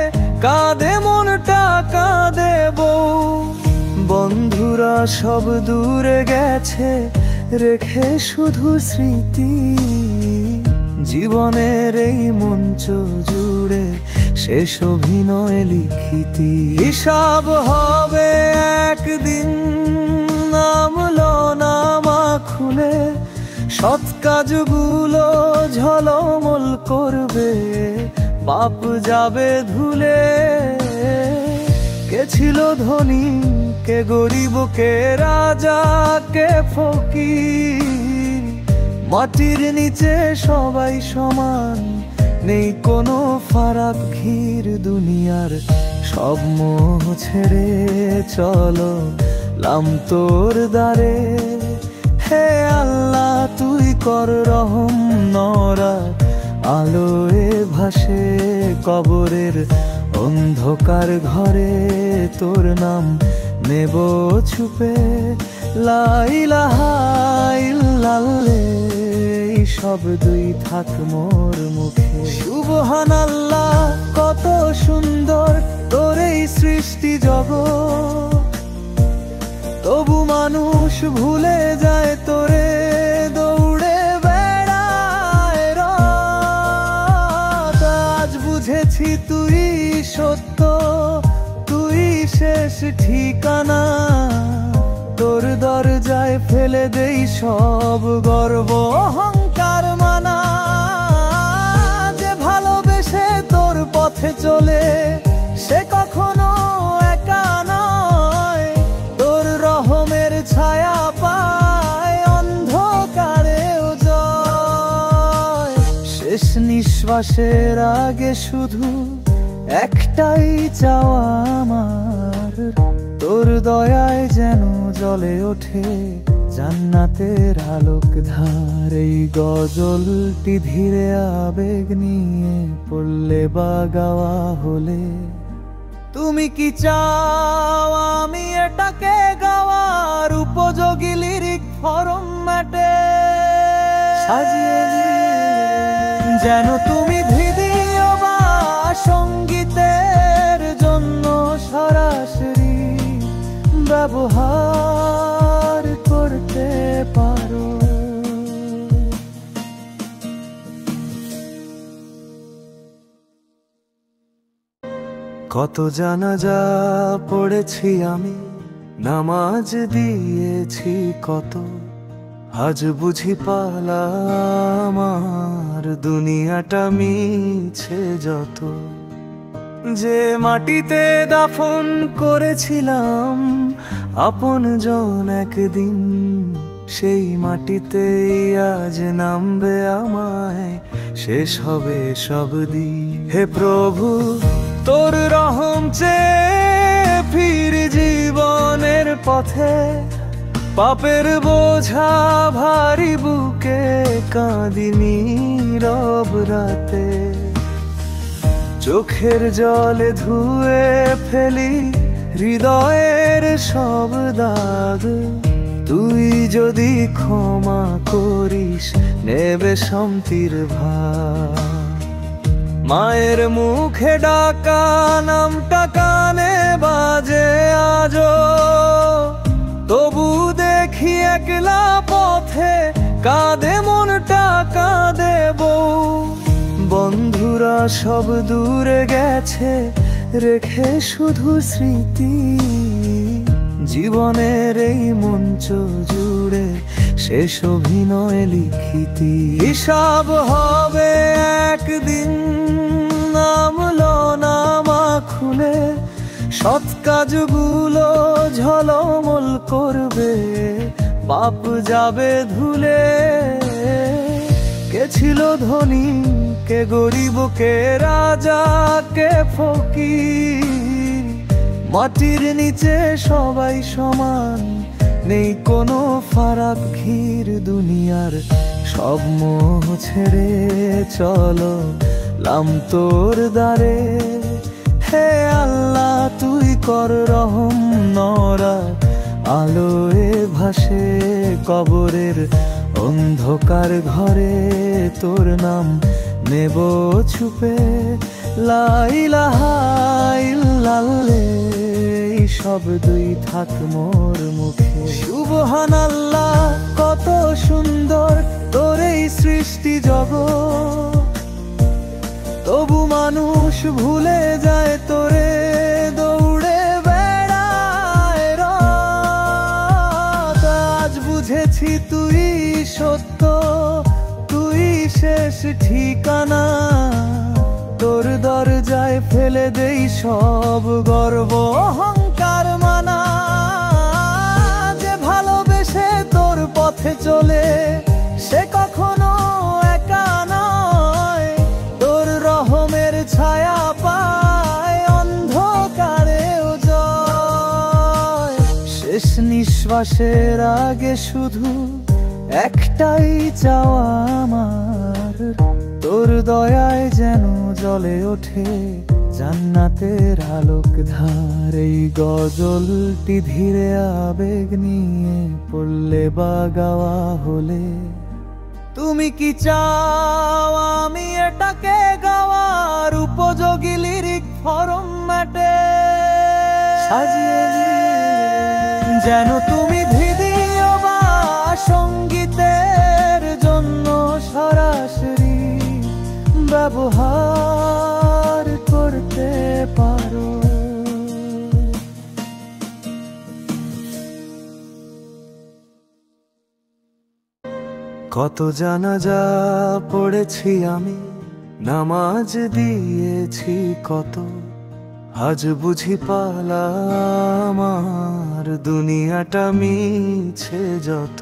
কাঁদে মনটা, কাঁদে বউ। বন্ধুরা সব দূরে গেছে, রেখে শুধু স্মৃতি। জীবনের এই মঞ্চ জুড়ে শেষ অভিনয় লিখিতি। হিসাব হবে একদিন, নামলো নামা খুলে, সৎ কাজগুলো ঝলমল করবে, পাপ যাবে ধুলে। কে ছিল ধনী, কে গরিব, কে রাজা, কে ফকির, মাটির নিচে সবাই সমান, নেই কোনো ফারাক ঘির। দুনিয়ার সব মোহ ছেড়ে চলো লাম তোর দ্বারে। হে আল্লাহ তুই কর রহম, নরা আলোয় ভাসে কবরের অন্ধকার ঘরে তোর নাম নেব ছুপে। লা ইলাহা ইল্লাল্লাহ এই শব্দই থাক মোর মুখে। সুবহানাল্লাহ কত সুন্দর তোর এই সৃষ্টি জগৎ, তবু মানুষ ভুলে যায় তোরে, দৌড়ে বেড়ায় রাত। আজ বুঝেছি তুই সত্য, তুই শেষ ঠিকানা। তোর দরজায় ফেলে দেই সব গর্ব অহংকার মানা। যে ভালোবেসে তোর পথে চলে সে কখনো একা নয়, তোর রহমের ছায়া পায় অন্ধকারেও জয়। শেষ নিঃশ্বাসের আগে শুধু একটাই চাওয়া আমার, তোর দয়ায় যেন জ্বলে ওঠে জান্নাতের আলোক ধার। এই গজলটি ধীরে আবেগ নিয়ে পড়লে বা গাওয়া হলে, তুমি কি চাও আমি এটাকে গাওয়ার উপযোগী লিরিক ফরম্যাটে সাজিয়ে নিয়ে, যেন তুমি ভিডিও বা সঙ্গীতের জন্য সরাসরি ব্যবহার করতে পারো। কত জানাজা পড়েছি আমি, নামাজ দিয়েছি কত, আজ বুঝি পালা আমার দুনিয়াটা মিছে যত। যে মাটিতে দাফন করেছিলাম আপন জন একদিন, সেই মাটিতেই আজ নামবে আমায়, শেষ হবে সব দিন। হে প্রভু তোর রহম চেয়ে ফির জীবনের পথে, পাপের বোঝা ভারী বুকে কাঁদি নীরব রাতে। চোখের জলে ধুয়ে ফেলি হৃদয়ের সব দাগ, তুই যদি ক্ষমা করিস নেবে শান্তির ভাগ। মায়ের মুখে ডাকা নামটা কানে বাজে আজো, তবু দেখি একলা পথে কাঁদে মনটা কাঁদে বউ। বন্ধুরা সব দূরে গেছে রেখে শুধু স্মৃতি, জীবনের এই মঞ্চ জুড়ে শেষ অভিনয় লিখিতি। হিসাব হবে একদিন নামলো নামা খুলে, সৎ কাজগুলো ঝলমল করবে পাপ যাবে ধুলে। কে ছিল ধনী কে গরিব কে রাজা কে ফকির, মাটির নিচে সবাই সমান নেই কোনো ফারাক ঘির। দুনিয়ার সব মোহ ছেড়ে চলো লাম তোর দ্বারে। হে আল্লাহ তুই কর রহম, নরা আলোয় ভাসে কবরের অন্ধকার ঘরে তোর নাম নেব ছুপে। লা ইলাহা ইল্লাল্লাহ এই শব্দই থাক মোর মুখে। সুবহানাল্লাহ কত সুন্দর তোর এই সৃষ্টি জগৎ, তবু মানুষ ভুলে যায় তোরে, দৌড়ে বেড়ায় রাত। আজ বুঝেছি তুই সত্য, তুই শেষ ঠিকানা। তোর দরজায় ফেলে দেই সব গর্ব অহংকার মানা। যে ভালোবেসে তোর পথে চলে সে কখনো একা নয়, তোর রহমের ছায়া পায় অন্ধকার। নিঃশ্বাসের আগে শুধু একটাই চাওয়া আমার, তোর দয়ায় যেন জ্বলে ওঠে জান্নাতের আলোক ধার। এই গজলটি ধীরে আবেগ নিয়ে পড়লে বা গাওয়া হলে, তুমি কি চাও আমি এটাকে গাওয়ার উপযোগী লিরিক ফরম্যাটে সাজিয়ে যেন তুমি ভিডিও বা সঙ্গীতের জন্য সরাসরি ব্যবহার করতে পারো। কত জানাজা পড়েছি আমি, নামাজ দিয়েছি কত, আজ বুঝি পালা আমার দুনিয়াটা মিছে যত।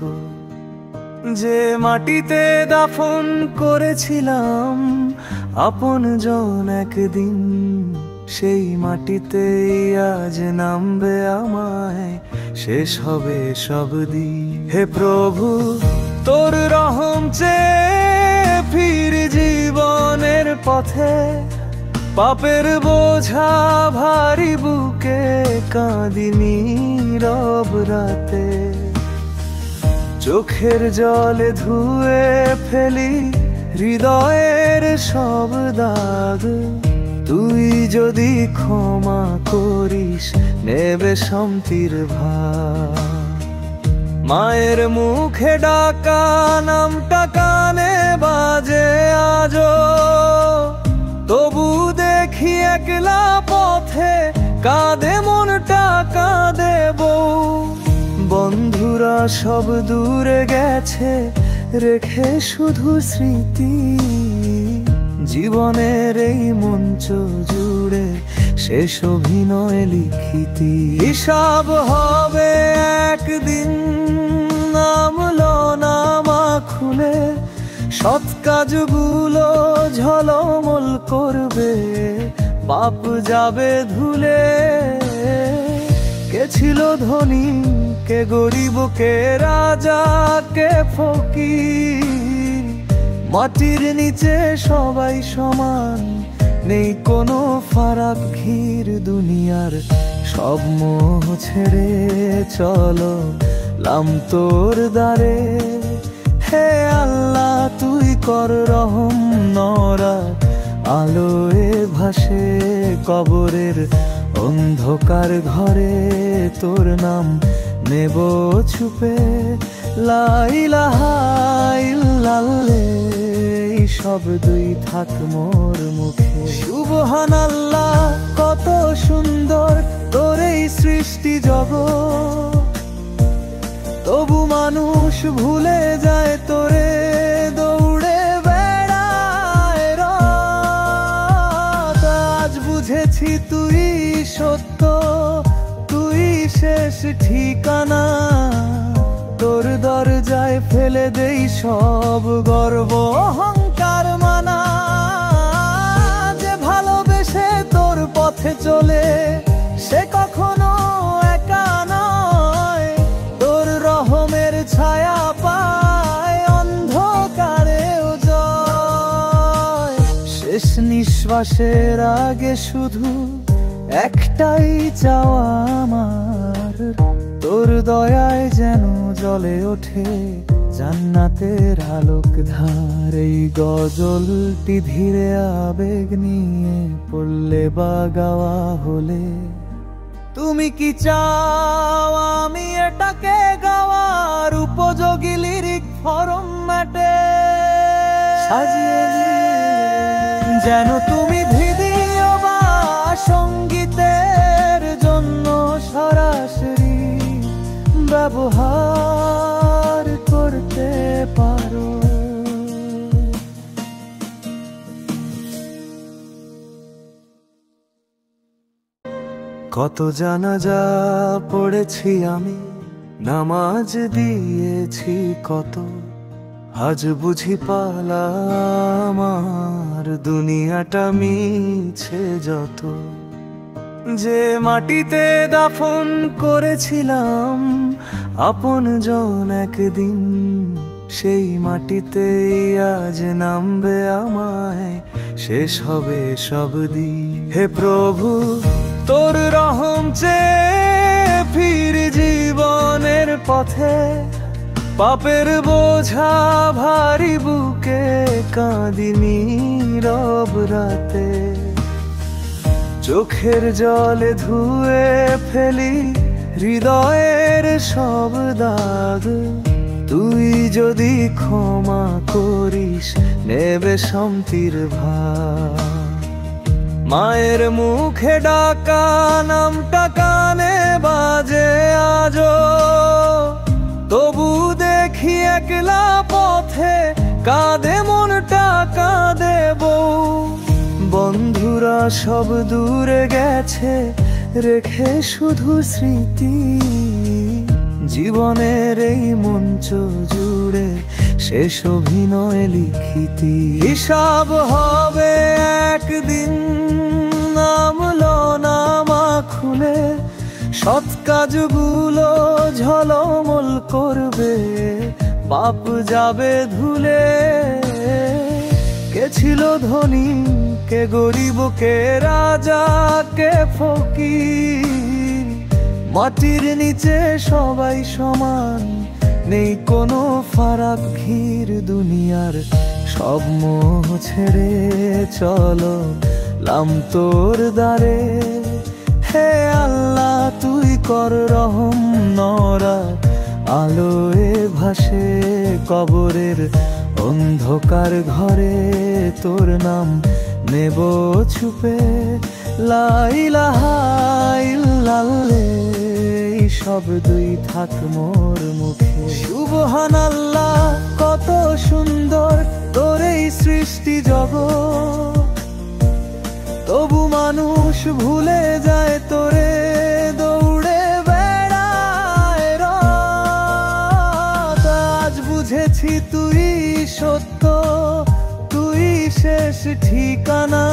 যে মাটিতে দাফন করেছিলাম আপনজন একদিন, সেই মাটিতেই আজ নামবে আমায়, শেষ হবে সব দিন। হে প্রভু তোর রহম চেয়ে ফির জীবনের পথে, পাপের বোঝা ভারী বুকে কাঁদি নীরব রাতে। চোখের জলে ধুয়ে ফেলি হৃদয়ের সব দাগ, তুই যদি ক্ষমা করিস নেবে শান্তির ভাগ। মায়ের মুখে ডাকা নামটা কানে বাজে আজো, তবু দেখি একলা পথে কাঁদে মনটা কাঁদে বউ। বন্ধুরা সব দূরে গেছে রেখে শুধু স্মৃতি, জীবনের এই মঞ্চ জুড়ে শেষ অভিনয় লিখিতি। হিসাব হবে একদিন নামলো নামা খুলে, সৎ কাজগুলো ঝলমল করবে পাপ যাবে ধুলে। কে ছিল ধনী কে গরিব কে রাজা কে ফকির, মাটির নিচে সবাই সমান নেই কোনো ফারাক ঘির। দুনিয়ার সব মোহ ছেড়ে চলো লাম তোর দ্বারে, হে আল্লাহ তুই কর রহম নরা আলোয় ভাসে কবরের অন্ধকার ঘরে, তোর নাম নেব ছুপে লা ইলাহা ইল্লাল্লাহ, এই শব্দই থাক মোর মুখে। সুবহানাল্লাহ কত সুন্দর তোর এই সৃষ্টি জগৎ, তবু মানুষ ভুলে যায় তোরে দৌড়ে বেড়ায় রাত। আজ বুঝেছি তুই সত্য তুই শেষ ঠিকানা, তোর দরজায় ফেলে দেই সব গর্ব অহংকার মানা। যে ভালোবেসে তোর পথে চলে সে কখনো একা নয়, তোর রহমের ছায়া পায় অন্ধকারেও জয়। শেষ নিঃশ্বাসের আগে শুধু একটাই চাওয়া আমার, তোর দয়ায় যেন জ্বলে ওঠে জান্নাতের আলোক ধার। এই গজলটি ধীরে আবেগ নিয়ে পড়লে বা গাওয়া হলে, তুমি কি চাও আমি এটাকে গাওয়ার উপযোগী লিরিক ফরম্যাটে সাজিয়ে যেন তুমি ভিডিও বা সঙ্গীতের জন্য সরাসরি ব্যবহার করতে পারো। কত জানাজা পড়েছি আমি, নামাজ দিয়েছি কত, আজ বুঝি পালা আমার দুনিয়াটা মিছে যত। যে মাটিতে দাফন করেছিলাম আপনজন একদিন, সেই মাটিতেই আজ নামবে আমায়, শেষ হবে সব দিন। হে প্রভু, তোর রহম চেয়ে ফির জীবনের পথে, পাপের বোঝা ভারী বুকে কাঁদি নীরব রাতে। চোখের জলে ধুয়ে ফেলি হৃদয়ের সব দাগ, তুই যদি ক্ষমা করিস নেবে শান্তির ভার। মায়ের মুখে ডাকা নামটা কানে বাজে আজো, তবু দেখি একলা পথে কাঁদে মনটা কাঁদে বউ। বন্ধুরা সব দূরে গেছে রেখে শুধু স্মৃতি, জীবনের এই মঞ্চ জুড়ে শেষ অভিনয় লিখিতি। হিসাব হবে একদিন, নামলো নামা খুলে, সৎ কাজগুলো ঝলমল করবে, পাপ যাবে ধুলে। কে ছিল ধনী, কে গরিব, কে রাজা, কে ফকির, মাটির নিচে সবাই সমান, নেই কোনো ফারাক ঘির। দুনিয়ার সব মোহ ছেড়ে চলো লাম তোর দ্বারে। হে আল্লাহ, তুই কর রহম, নরা আলোয় ভাসে কবরের অন্ধকার ঘরে, তোর নাম নেব ছুপে। লা ইলাহা ইল্লাল্লাহ, এই শব্দই থাক মোর মুখে। সুবহানাল্লাহ, কত সুন্দর তোর এই সৃষ্টি জগৎ, তবু মানুষ ভুলে যায় তোরে, দৌড়ে বেড়ায় রাত। আজ বুঝেছি তুই সত্য, তুই শেষ ঠিকানা,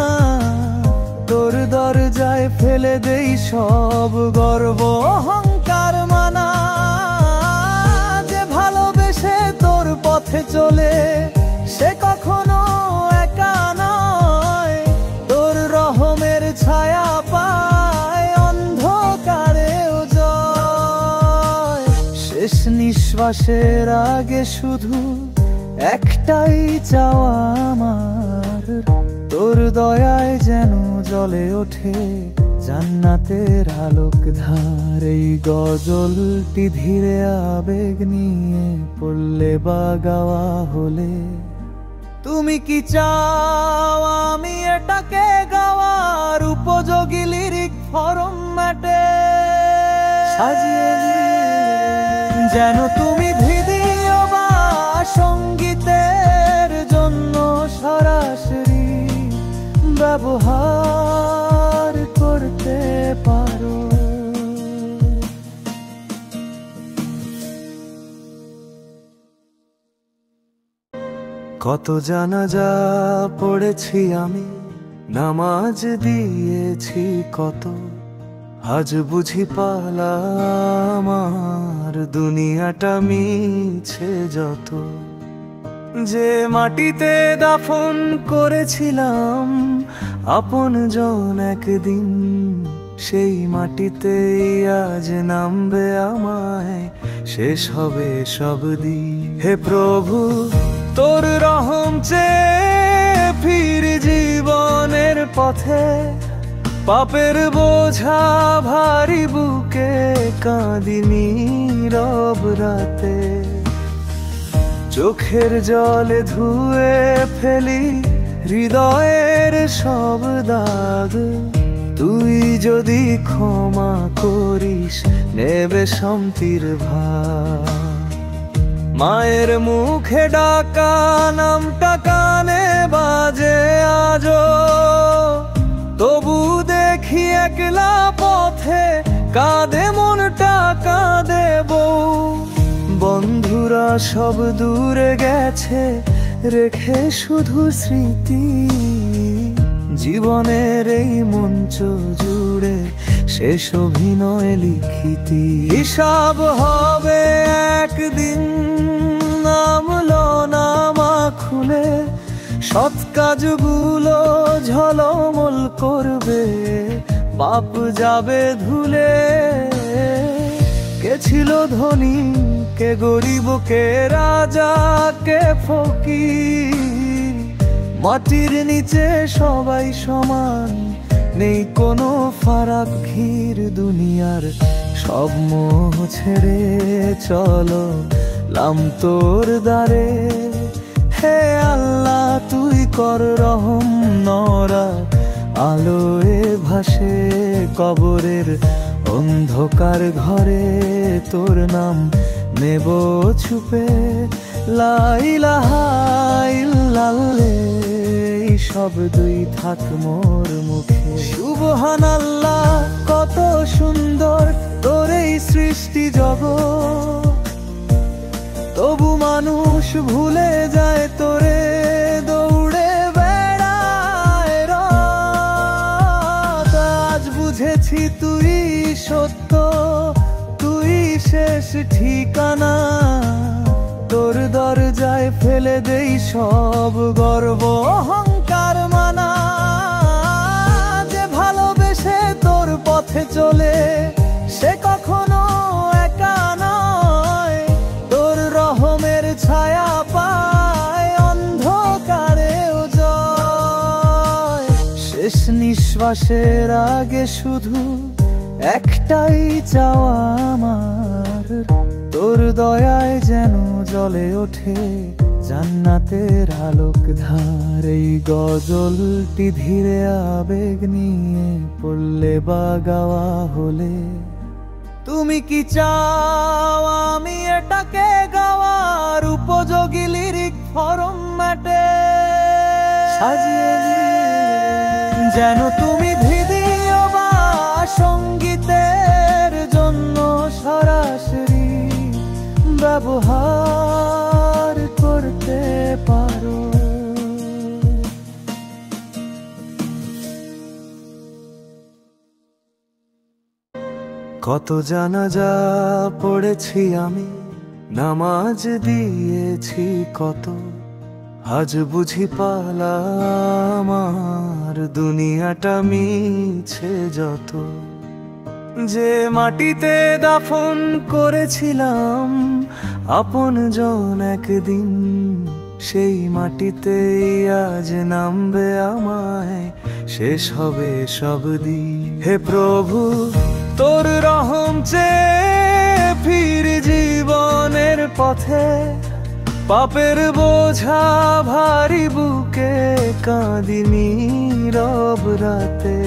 তোর দরজায় ফেলে দেই সব গর্ব অহংকার মানা। যে ভালোবেসে তোর পথে চলে সে কখনো একা নয়, তোর রহমের ছায়া পায় অন্ধকারেও জয়। শেষ নিঃশ্বাসের আগে শুধু একটাই চাওয়া আমার, তোর দয়ায় যেন জ্বলে ওঠে জান্নাতের আলোক ধার। এই গজলটি ধীরে আবেগ নিয়ে পড়লে বা গাওয়া হলে, তুমি কি চাও আমি এটাকে গাওয়ার উপযোগী লিরিক ফরম্যাটে সাজিয়ে যেন তুমি ভিডিও বা সঙ্গীতের জন্য সরাসরি ব্যবহার করতে পারো। কত জানাজা পড়েছি আমি, নামাজ দিয়েছি কত, আজ বুঝি পালা আমার দুনিয়াটা মিছে যত। যে মাটিতে দাফন করেছিলাম আপনজন একদিন, সেই মাটিতেই আজ নামবে আমায়, শেষ হবে সব দিন। হে প্রভু, তোর রহম চেয়ে ফির জীবনের পথে, পাপের বোঝা ভারী বুকে কাঁদি নীরব রাতে। চোখের জলে ধুয়ে ফেলি হৃদয়ের সব দাগ, তুই যদি ক্ষমা করিস নেবে শান্তির ভার। মায়ের মুখে ডাকা নামটা কানে বাজে আজো, তবু দেখি একলা পথে কাঁদে মনটা কাঁদে বউ। বন্ধুরা সব দূরে গেছে রেখে শুধু স্মৃতি, জীবনের এই মঞ্চ জুড়ে শেষ অভিনয় লিখিতি হিসাব হবে একদিন, নামলো নামা খুলে সৎ কাজগুলো ঝলমল করবে, পাপ যাবে ধুলে। কে ছিল ধনী, কে গরিব, কে রাজা, কে ফকির, মাটির নিচে সবাই সমান, নেই কোনো ফারাক ঘির। দুনিয়ার সব মোহ ছেড়ে চলো লাম তোর দ্বারে, হে আল্লাহ তুই কর রহম, নরা আলোয় ভাসে কবরের অন্ধকার ঘরে, তোর নাম নেব ছুপে। লা ইলাহা ইল্লাল্লাহ এই শব্দই থাক মোর মুখে। সুবহানাল্লাহ কত সুন্দর তোর এই সৃষ্টি জগৎ, তবু মানুষ ভুলে যায় তোরে, দৌড়ে বেড়ায় রাত। আজ বুঝেছি তুই সত্য, তুই শেষ ঠিকানা, তোর দরজায় ফেলে দেই সব গর্ব অহংকার মানা। যে ভালোবেসে তোর পথে চলে সে কখনো একা নয়, তোর রহমের ছায়া পায় অন্ধকারেও জয়। শেষ নিঃশ্বাসের আগে শুধু একটাই চাওয়া আমার, তোর দয়ায় যেন জ্বলে ওঠে জান্নাতের আলোক ধার। এই গজলটি ধীরে আবেগ নিয়ে পড়লে বা গাওয়া হলে, তুমি কি চাও আমি এটাকে গাওয়ার উপযোগী লিরিক ফরম্যাটে সাজিয়ে দিই, যেন তুমি ভিডিও বা সঙ্গীতের জন্য সরাসরি ব্যবহার করতে পারো। কত জানাজা পড়েছি আমি, নামাজ দিয়েছি কত, আজ বুঝি পালা আমার দুনিয়াটা মিছে যত। যে মাটিতে দাফন করেছিলাম আপনজন একদিন, সেই মাটিতেই আজ নামবে আমায়, শেষ হবে সব দিন। হে প্রভু তোর রহম চেয়ে ফির জীবনের পথে, পাপের বোঝা ভারী বুকে কাঁদি নীরব রাতে।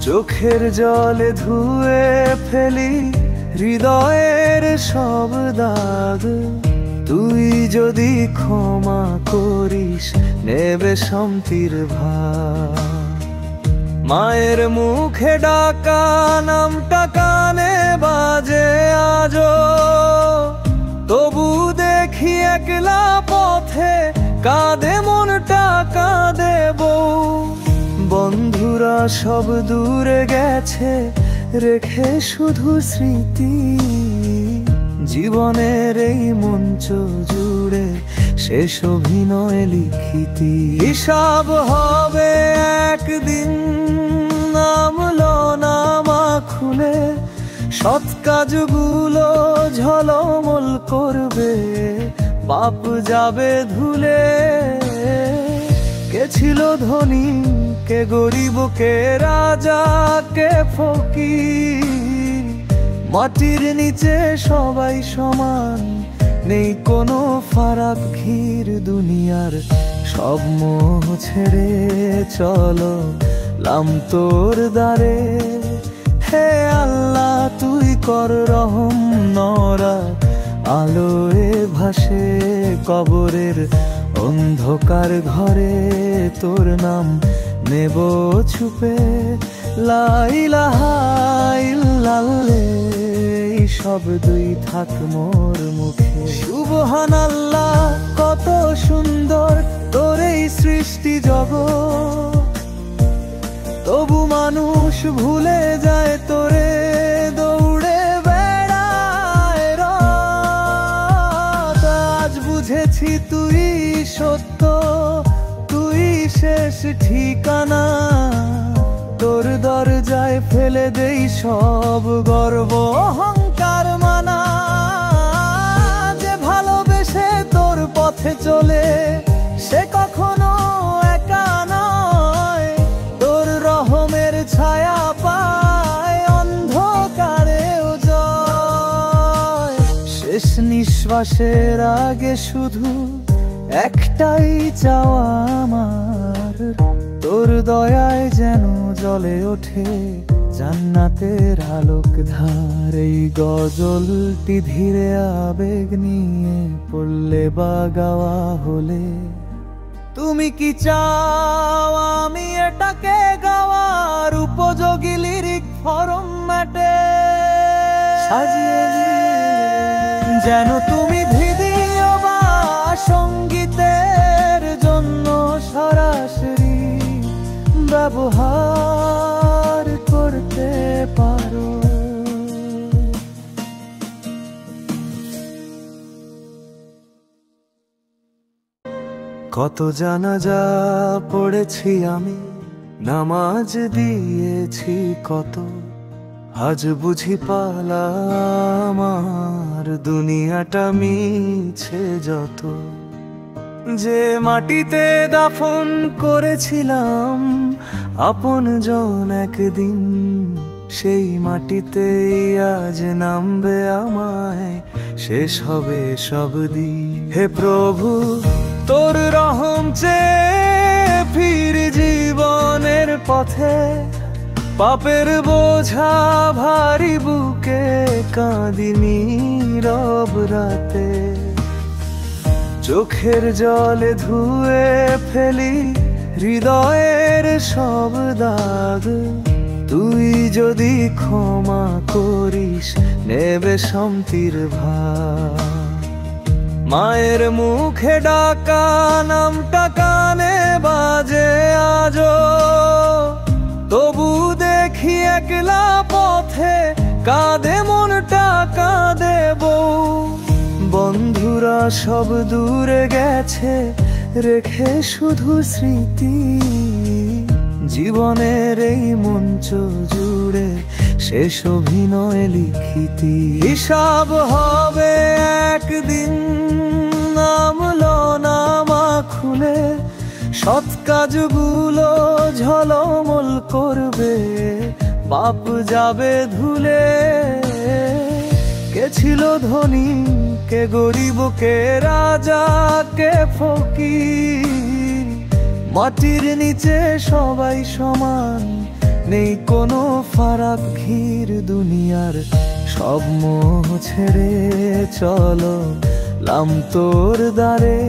চোখের জলে ধুয়ে ফেলি হৃদয়ের সব দাগ, তুই যদি ক্ষমা করিস নেবে শান্তির ভার। মায়ের মুখে ডাকা নামটা কানে বাজে আজো, তবু দেখি একলা পথে কাঁদে মনটা, কাঁদে বউ। বন্ধুরা সব দূরে গেছে রেখে শুধু স্মৃতি, জীবনের এই মঞ্চ জুড়ে শেষ অভিনয় লিখিতি হিসাব হবে একদিন, নামলো নামা খুলে সৎ কাজগুলো ঝলমল করবে, পাপ যাবে ধুলে। কে ছিল ধনী, কে গরিব, কে রাজা, কে ফকির, মাটির নিচে সবাই সমান, নেই কোনো ফারাক ঘির। দুনিয়ার সব মোহ ছেড়ে চলো লাম তোর দ্বারে, হে আল্লাহ তুই কর রহম, নরা আলোয় ভাসে কবরের অন্ধকার ঘরে, তোর নাম নেব ছুপে। লা ইলাহা ইল্লাল্লাহ এই শব্দই থাক মোর মুখে। সুবহানাল্লাহ কত সুন্দর তোর এই সৃষ্টি জগৎ, তবু মানুষ ভুলে যায় তোরে, দৌড়ে বেড়ায় রাত। আজ বুঝেছি তুই সত্য, তুই শেষ ঠিকানা। তোর দরজায় ফেলে দেই সব গর্ব অহংকার মানা। যে ভালোবেসে তোর পথে চলে সে কখনো একা নয়, তোর রহমের ছায়া পায় অন্ধকারেও জয়। শেষ নিঃশ্বাসের আগে শুধু একটাই চাওয়া আমার, তোর দয়ায় যেন জ্বলে ওঠে জান্নাতের আলোক ধার। এই গজলটি ধীরে আবেগ নিয়ে পড়লে বা গাওয়া হলে, তুমি কি চাও আমি এটাকে গাওয়ার উপযোগী লিরিক ফরম্যাটে সাজিয়ে যেন তুমি ভিডিও বা সঙ্গীতের জন্য সরাসরি ব্যবহার করতে পারো। কত জানাজা পড়েছি আমি, নামাজ দিয়েছি কত, আজ বুঝি পালা আমার দুনিয়াটা মিছে যত। যে মাটিতে দাফন করেছিলাম আপনজন একদিন, সেই মাটিতেই আজ নামবে আমায়, শেষ হবে সব দিন। হে প্রভু তোর রহম চেয়ে ফির জীবনের পথে, পাপের বোঝা ভারী বুকে কাঁদি নীরব রাতে। চোখের জলে ধুয়ে ফেলি হৃদয়ের সব দাগ, তুই যদি ক্ষমা করিস নেবে শান্তির ভাগ। মায়ের মুখে ডাকা নামটা কানে বাজে আজো, তবু দেখি একলা পথে কাঁদে মনটা কাঁদে বউ। বন্ধুরা সব দূরে গেছে রেখে শুধু স্মৃতি, জীবনের এই মঞ্চ জুড়ে শেষ অভিনয় লিখিতি। হিসাব হবে একদিন নামলো নামা খুলে, সৎ কাজগুলো ঝলমল করবে পাপ যাবে ধুলে। কে ছিল ধনী কে গরিব কে রাজা কে ফকির, মাটির নিচে সবাই সমান নেই কোনো ফারাক ঘির। দুনিয়ার সব মোহ ছেড়ে চলো লাম তোর দ্বারে,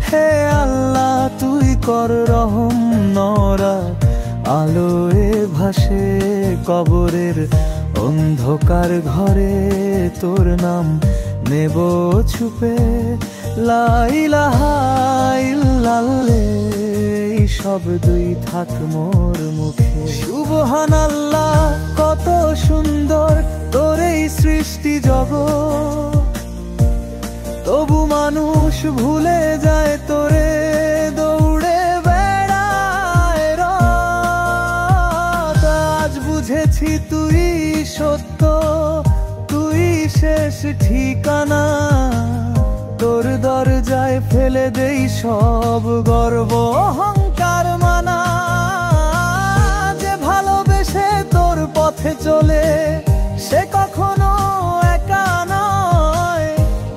হে আল্লাহ তুই কর রহম নরা আলোয় ভাসে কবরের অন্ধকার ঘরে। তোর নাম নেব ছুপে লা ইলাহা ইল্লাল্লাহ, এই শব্দই থাক মোর মুখে। সুবহানাল্লাহ কত সুন্দর তোর এই সৃষ্টি জগৎ, তবু মানুষ ভুলে যায় তোরে, দৌড়ে বেড়ায় রাত। আজ বুঝেছি তুই সত্য, তুই শেষ ঠিকানা। তোর দরজায় ফেলে দেই সব গর্ব অহংকার মানা। যে ভালোবেসে তোর পথে চলে সে কখনো একা নয়,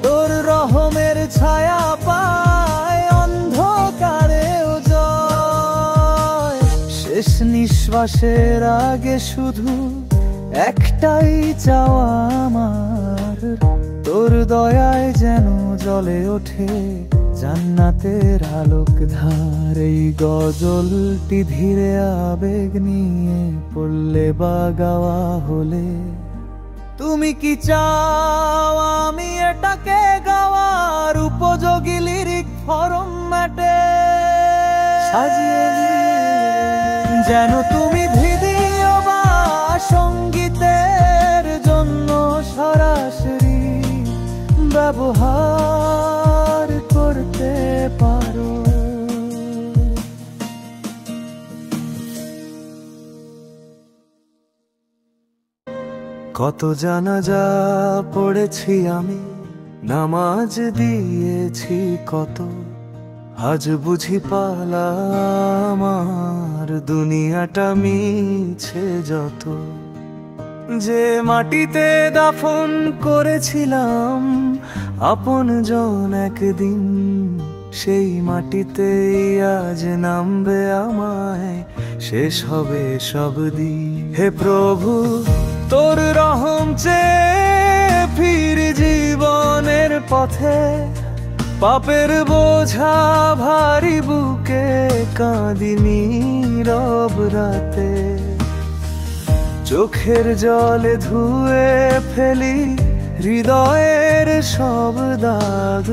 তোর রহমের ছায়া পায় অন্ধকারেও জয়। শেষ নিঃশ্বাসের আগে শুধু একটাই চাওয়া আমার, তোর দয়ায় যেন জ্বলে ওঠে জান্নাতের আলোক ধার। এই গজলটি ধীরে আবেগ নিয়ে পড়লে বা গাওয়া হলে, তুমি কি চাও আমি এটাকে গাওয়ার উপযোগী লিরিক ফরম্যাটে সাজিয়ে নিয়ে যেন তুমি ভিডিও বা সঙ্গীতের জন্য সরাসরি ব্যবহার করতে পারো। কত জানাজা পড়েছি আমি, নামাজ দিয়েছি কত, আজ বুঝি পালা আমার দুনিয়াটা মিছে যত। যে মাটিতে দাফন করেছিলাম আপনজন একদিন, সেই মাটিতেই আজ নামবে আমায়, শেষ হবে সব দিন। হে প্রভু তোর রহম চেয়ে ফির জীবনের পথে, পাপের বোঝা ভারী বুকে কাঁদি নীরব রাতে। চোখের জলে ধুয়ে ফেলি হৃদয়ের সব দাগ,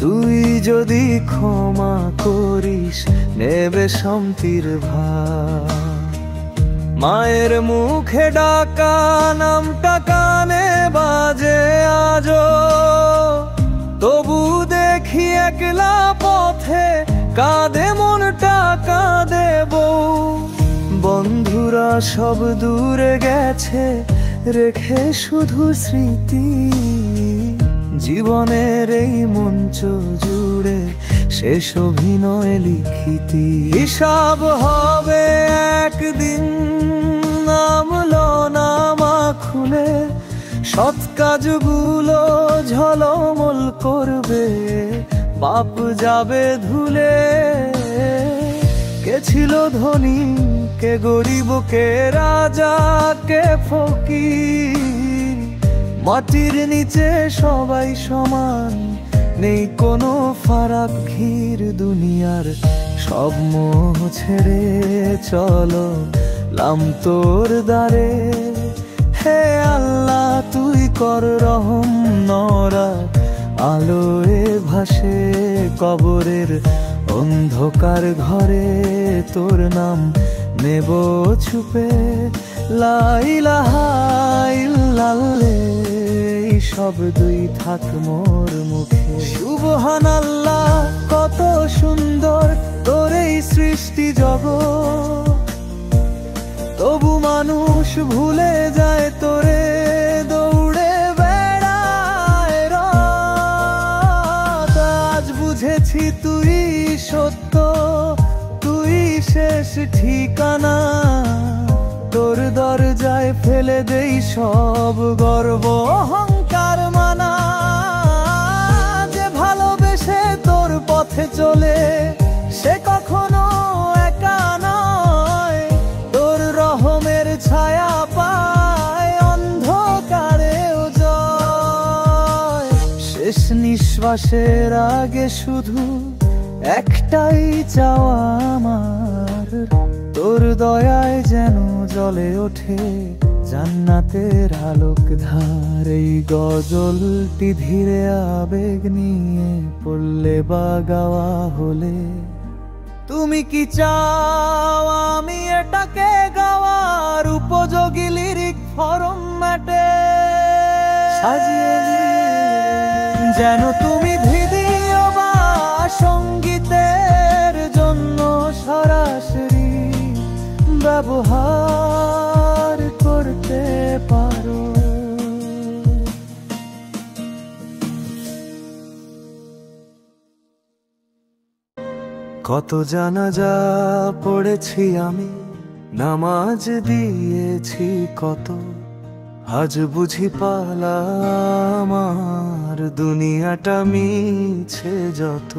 তুই যদি ক্ষমা করিস নেবে শান্তির ভাগ। মায়ের মুখে ডাকা নামটা কানে বাজে আজো, তবু দেখি একলা পথে কাঁদে মনটা কাঁদে বউ। বন্ধুরা সব দূরে গেছে রেখে শুধু স্মৃতি, জীবনের এই মঞ্চ জুড়ে শেষ অভিনয় লিখিতি। হিসাব হবে একদিন নামলো নামা খুলে, সৎ কাজগুলো ঝলমল করবে, পাপ যাবে ধুলে। কে ছিল ধনী কে গরিব, কে রাজা কে ফকির, মাটির নিচে সবাই সমান, নেই কোনো ফারাক ঘির। দুনিয়ার সব মোহ ছেড়ে চলো লাম তোর দ্বারে। হে আল্লাহ তুই কর রহম, নরা আলোয় ভাসে কবরের অন্ধকার ঘরে, তোর নাম নেব ছুপে। লা ইলাহা ইল্লাল্লাহ শব্দই থাক মোর মুখে। সুবহানাল্লাহ কত সুন্দর তোর এই সৃষ্টি জগৎ, তবু মানুষ ভুলে যায় তোরে, দৌড়ে বেড়ায় রাত। আজ বুঝেছি তুই সত্য, তুই শেষ ঠিকানা, তোর দরজায় ফেলে দেই সব গর্ব অহংকার মানা। যে ভালোবেসে তোর পথে চলে সে কখনো একা নয়, তোর রহমের ছায়া পায় অন্ধকারেও জয়। শেষ নিঃশ্বাসের আগে শুধু একটাই চাওয়া আমার, তোর দয়ায় যেন জ্বলে ওঠে জান্নাতের আলোক ধার। এই গজলটি ধীরে আবেগ নিয়ে পড়লে বা গাওয়া হলে, তুমি কি চাও আমি এটাকে গাওয়ার উপযোগী লিরিক ফরম্যাটে সাজিয়ে নিয়ে যেন তুমি ভিডিও বা সঙ্গীতের জন্য সরাসরি ব্যবহার করতে পারো। কত জানাজা পড়েছি আমি, নামাজ দিয়েছি কত, আজ বুঝি পালা আমার দুনিয়াটা মিছে যত।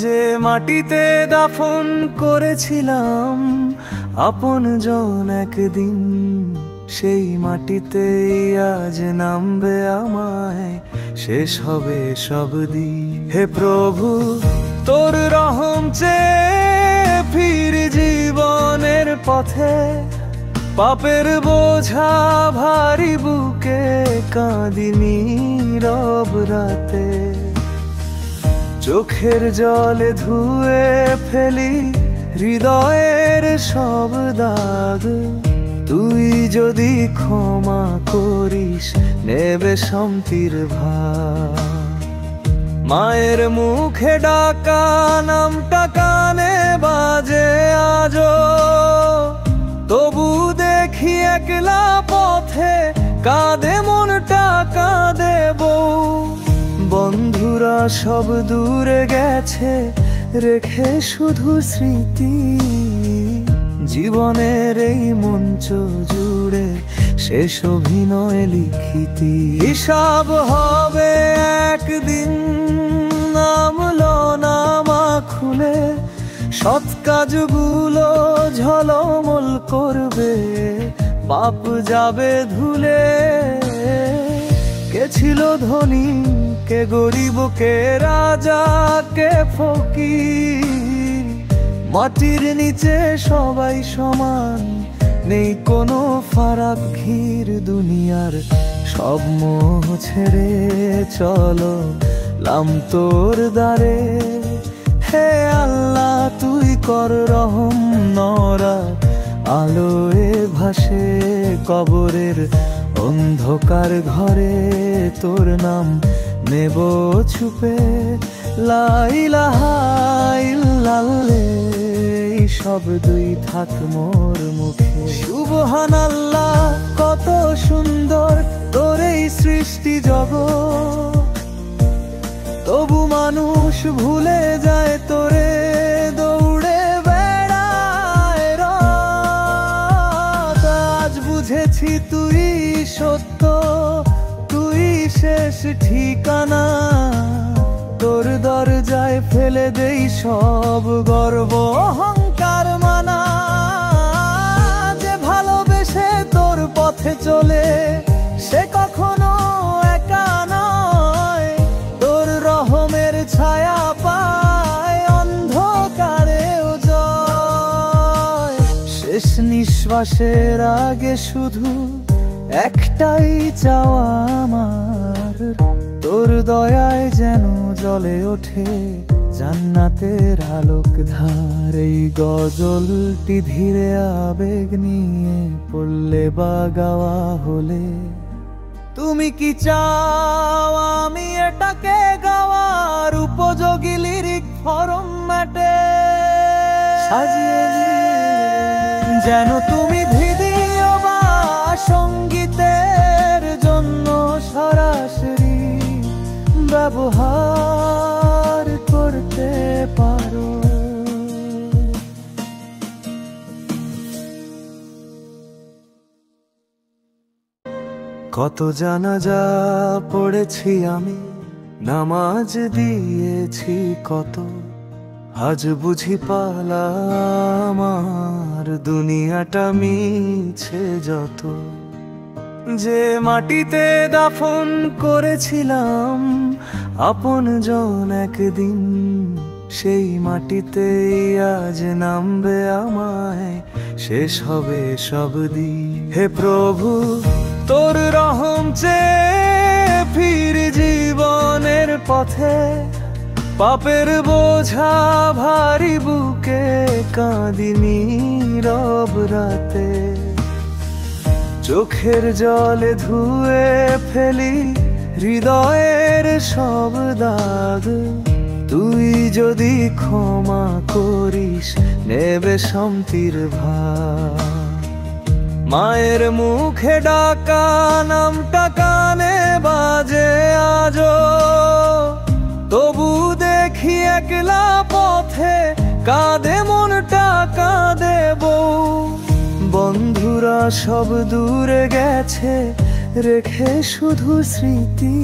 যে মাটিতে দাফন করেছিলাম আপনজন একদিন, সেই মাটিতেই আজ নামবে আমায়, শেষ হবে সব দিন। হে প্রভু তোর রহম চেয়ে ফির জীবনের পথে, পাপের বোঝা ভারী বুকে কাঁদি নীরব রাতে। চোখের জলে ধুয়ে ফেলি হৃদয়ের সব দাগ। তুই যদি ক্ষমা করিস নেবে শান্তির ভাগ। মায়ের মুখে ডাকা নামটা কানে বাজে আজো, তবু দেখি একলা পথে কাঁদে মনটা কাঁদে বউ। বন্ধুরা সব দূরে গেছে রেখে শুধু স্মৃতি, জীবনের এই মঞ্চ জুড়ে শেষ অভিনয় লিখিতি। হিসাব হবে একদিন, নামলো নামা খুলে সৎ কাজগুলো ঝলমল করবে, পাপ যাবে ধুলে। কে ছিল ধনী কে গরিব কে রাজা কে ফকির, মাটির নিচে সবাই সমান নেই কোনো ফারাক ঘির। দুনিয়ার সব মোহ ছেড়ে চলো লাম তোর দ্বারে। হে আল্লাহ তুই কর রহম, নরা আলোয় ভাসে কবরের অন্ধকার ঘরে তোর নাম নেব ছুপে। লা ইলাহা ইল্লাল্লাহ এই শব্দই থাক মোর মুখে। সুবহানাল্লাহ কত সুন্দর তোর এই সৃষ্টি জগৎ, তবু মানুষ ভুলে যায় তোরে দৌড়ে বেড়ায় রাত। আজ বুঝেছি তুই সত্য, তুই শেষ ঠিকানা। তোর দরজায় ফেলে দেই সব গর্ব অহংকার মানা। যে ভালোবেসে তোর পথে চলে সে কখনো একা নয়, তোর রহমের ছায়া পায় অন্ধকারেও জয়। শেষ নিঃশ্বাসের আগে শুধু একটাই চাওয়া আমার, তোর দয়ায় যেন জ্বলে ওঠে জান্নাতের আলোক ধার। এই গজলটি ধীরে আবেগ নিয়ে পড়লে বা গাওয়া হলে, তুমি কি চাও আমি এটাকে গাওয়ার উপযোগী লিরিক ফরম্যাটে সাজিয়ে যেন তুমি ভিডিও বা সঙ্গীতের জন্য সরাসরি ব্যবহার করতে পারো। কত জানাজা পড়েছি আমি, নামাজ দিয়েছি কত, আজ বুঝি পালা আমার দুনিয়াটা মিছে যত। যে মাটিতে দাফন করেছিলাম আপন জন একদিন, সেই মাটিতেই আজ নামবে আমায়, শেষ হবে সব দিন। হে প্রভু তোর রহম চেয়ে ফির জীবনের পথে, পাপের বোঝা ভারী বুকে কাঁদি নীরব রাতে। চোখের জলে ধুয়ে ফেলি হৃদয়ের সব দাগ। তুই যদি ক্ষমা করিস নেবে শান্তির ভাগ। মায়ের মুখে ডাকা নামটা কানে বাজে আজো, তবু দেখি একলা পথে কাঁদে মনটা কাঁদে বউ। বন্ধুরা সব দূরে গেছে রেখে শুধু স্মৃতি,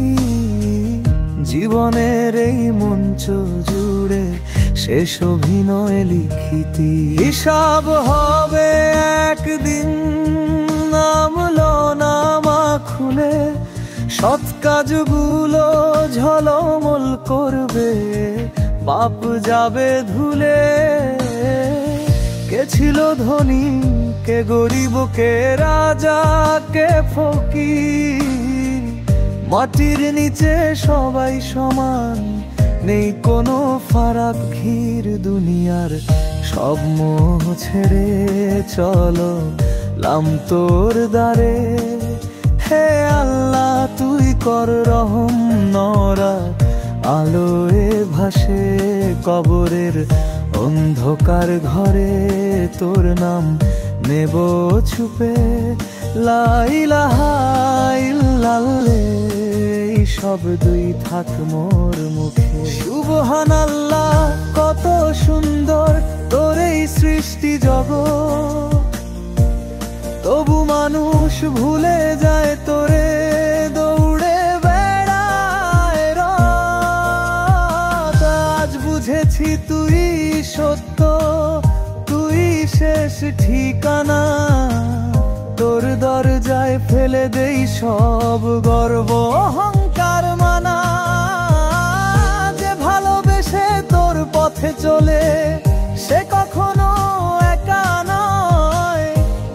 জীবনের এই মঞ্চ জুড়ে শেষ অভিনয় লিখিতি। হিসাব হবে একদিন, নামলো নামা খুলে সৎ কাজগুলো ঝলমল করবে, পাপ যাবে ধুলে। কে ছিল ধনী কে গরিব কে রাজা কে ফকির, মাটির নিচে সবাই সমান নেই কোনো ফারাক ঘির দুনিয়ার সব মোহ ছেড়ে চলো লাম তোর দ্বারে। হে আল্লাহ তুই কর রহম, নরা আলোয় ভাসে কবরের অন্ধকার ঘরে তোর নাম নেব ছুপে। লা ইলাহা ইল্লাল্লাহ এই শব্দই থাক মোর মুখে। সুবহানাল্লাহ কত সুন্দর তোর এই সৃষ্টি জগৎ, তবু মানুষ ভুলে যায় তোরে, দৌড়ে বেড়ায় রাত। আজ বুঝেছি তুই সত্য, তুই শেষ ঠিকানা, তোর দরজায় ফেলে দেই সব গর্ব অহংকার মানা। যে ভালোবেসে তোর পথে চলে সে কখনো একা নয়,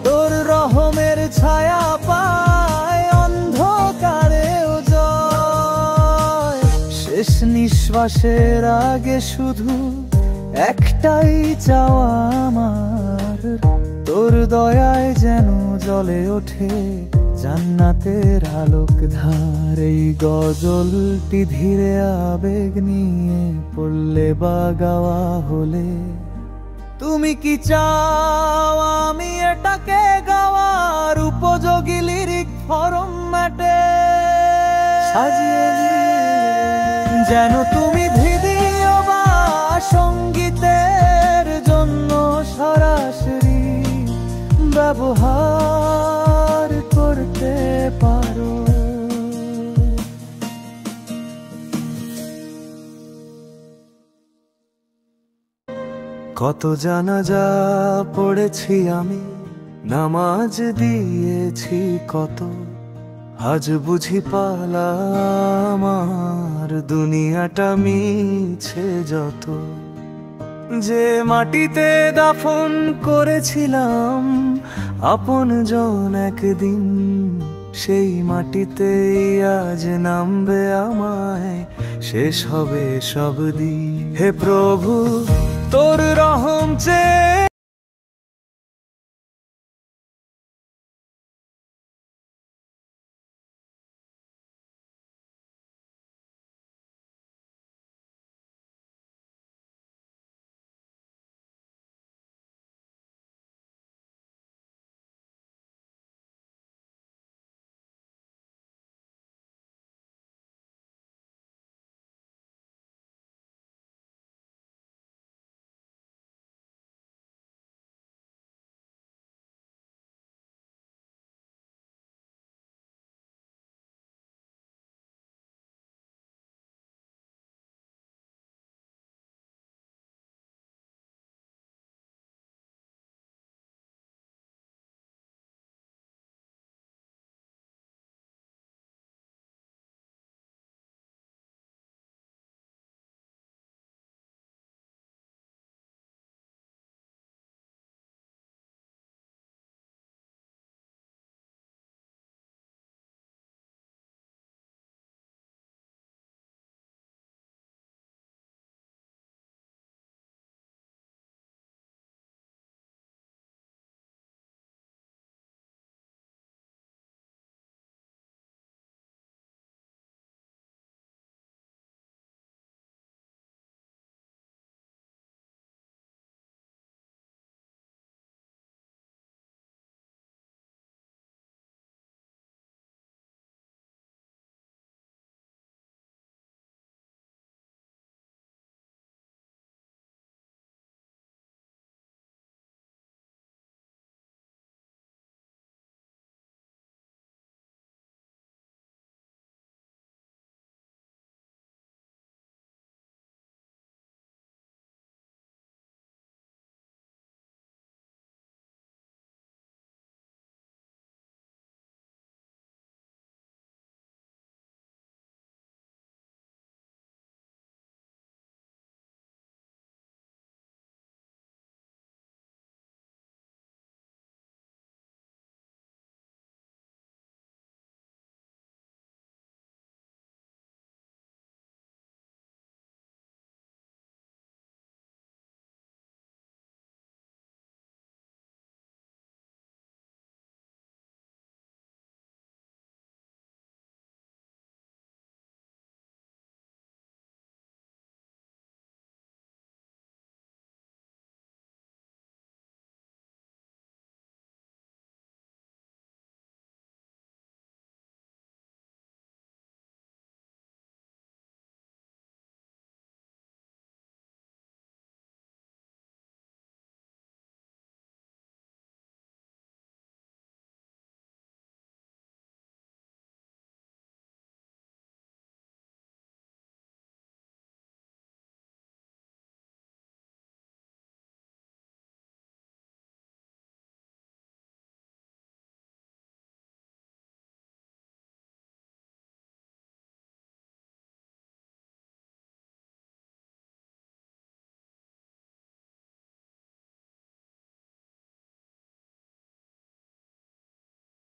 তোর রহমের ছায়া পায় অন্ধকারেও জয়। শেষ নিঃশ্বাসের আগে শুধু একটাই চাওয়া আমার, তোর দয়ায় যেন জ্বলে ওঠে জান্নাতের আলোক ধার। এই গজলটি ধীরে আবেগ নিয়ে পড়লে বা গাওয়া হলে, তুমি কি চাও আমি এটাকে গাওয়ার উপযোগী লিরিক ফরম্যাটে সাজিয়ে দিই? যেন তুমি ভিডিও বা সঙ্গীতের জন্য সরাসরি ব্যবহার করতে পারো। কত জানাজা পড়েছি আমি, নামাজ দিয়েছি কত, আজ বুঝি পালা আমার দুনিয়াটা মিছে যত। যে মাটিতে দাফন করেছিলাম আপনজন একদিন, সেই মাটিতেই আজ নামবে আমায়, শেষ হবে সব দিন। হে প্রভু তোর রহম চেয়ে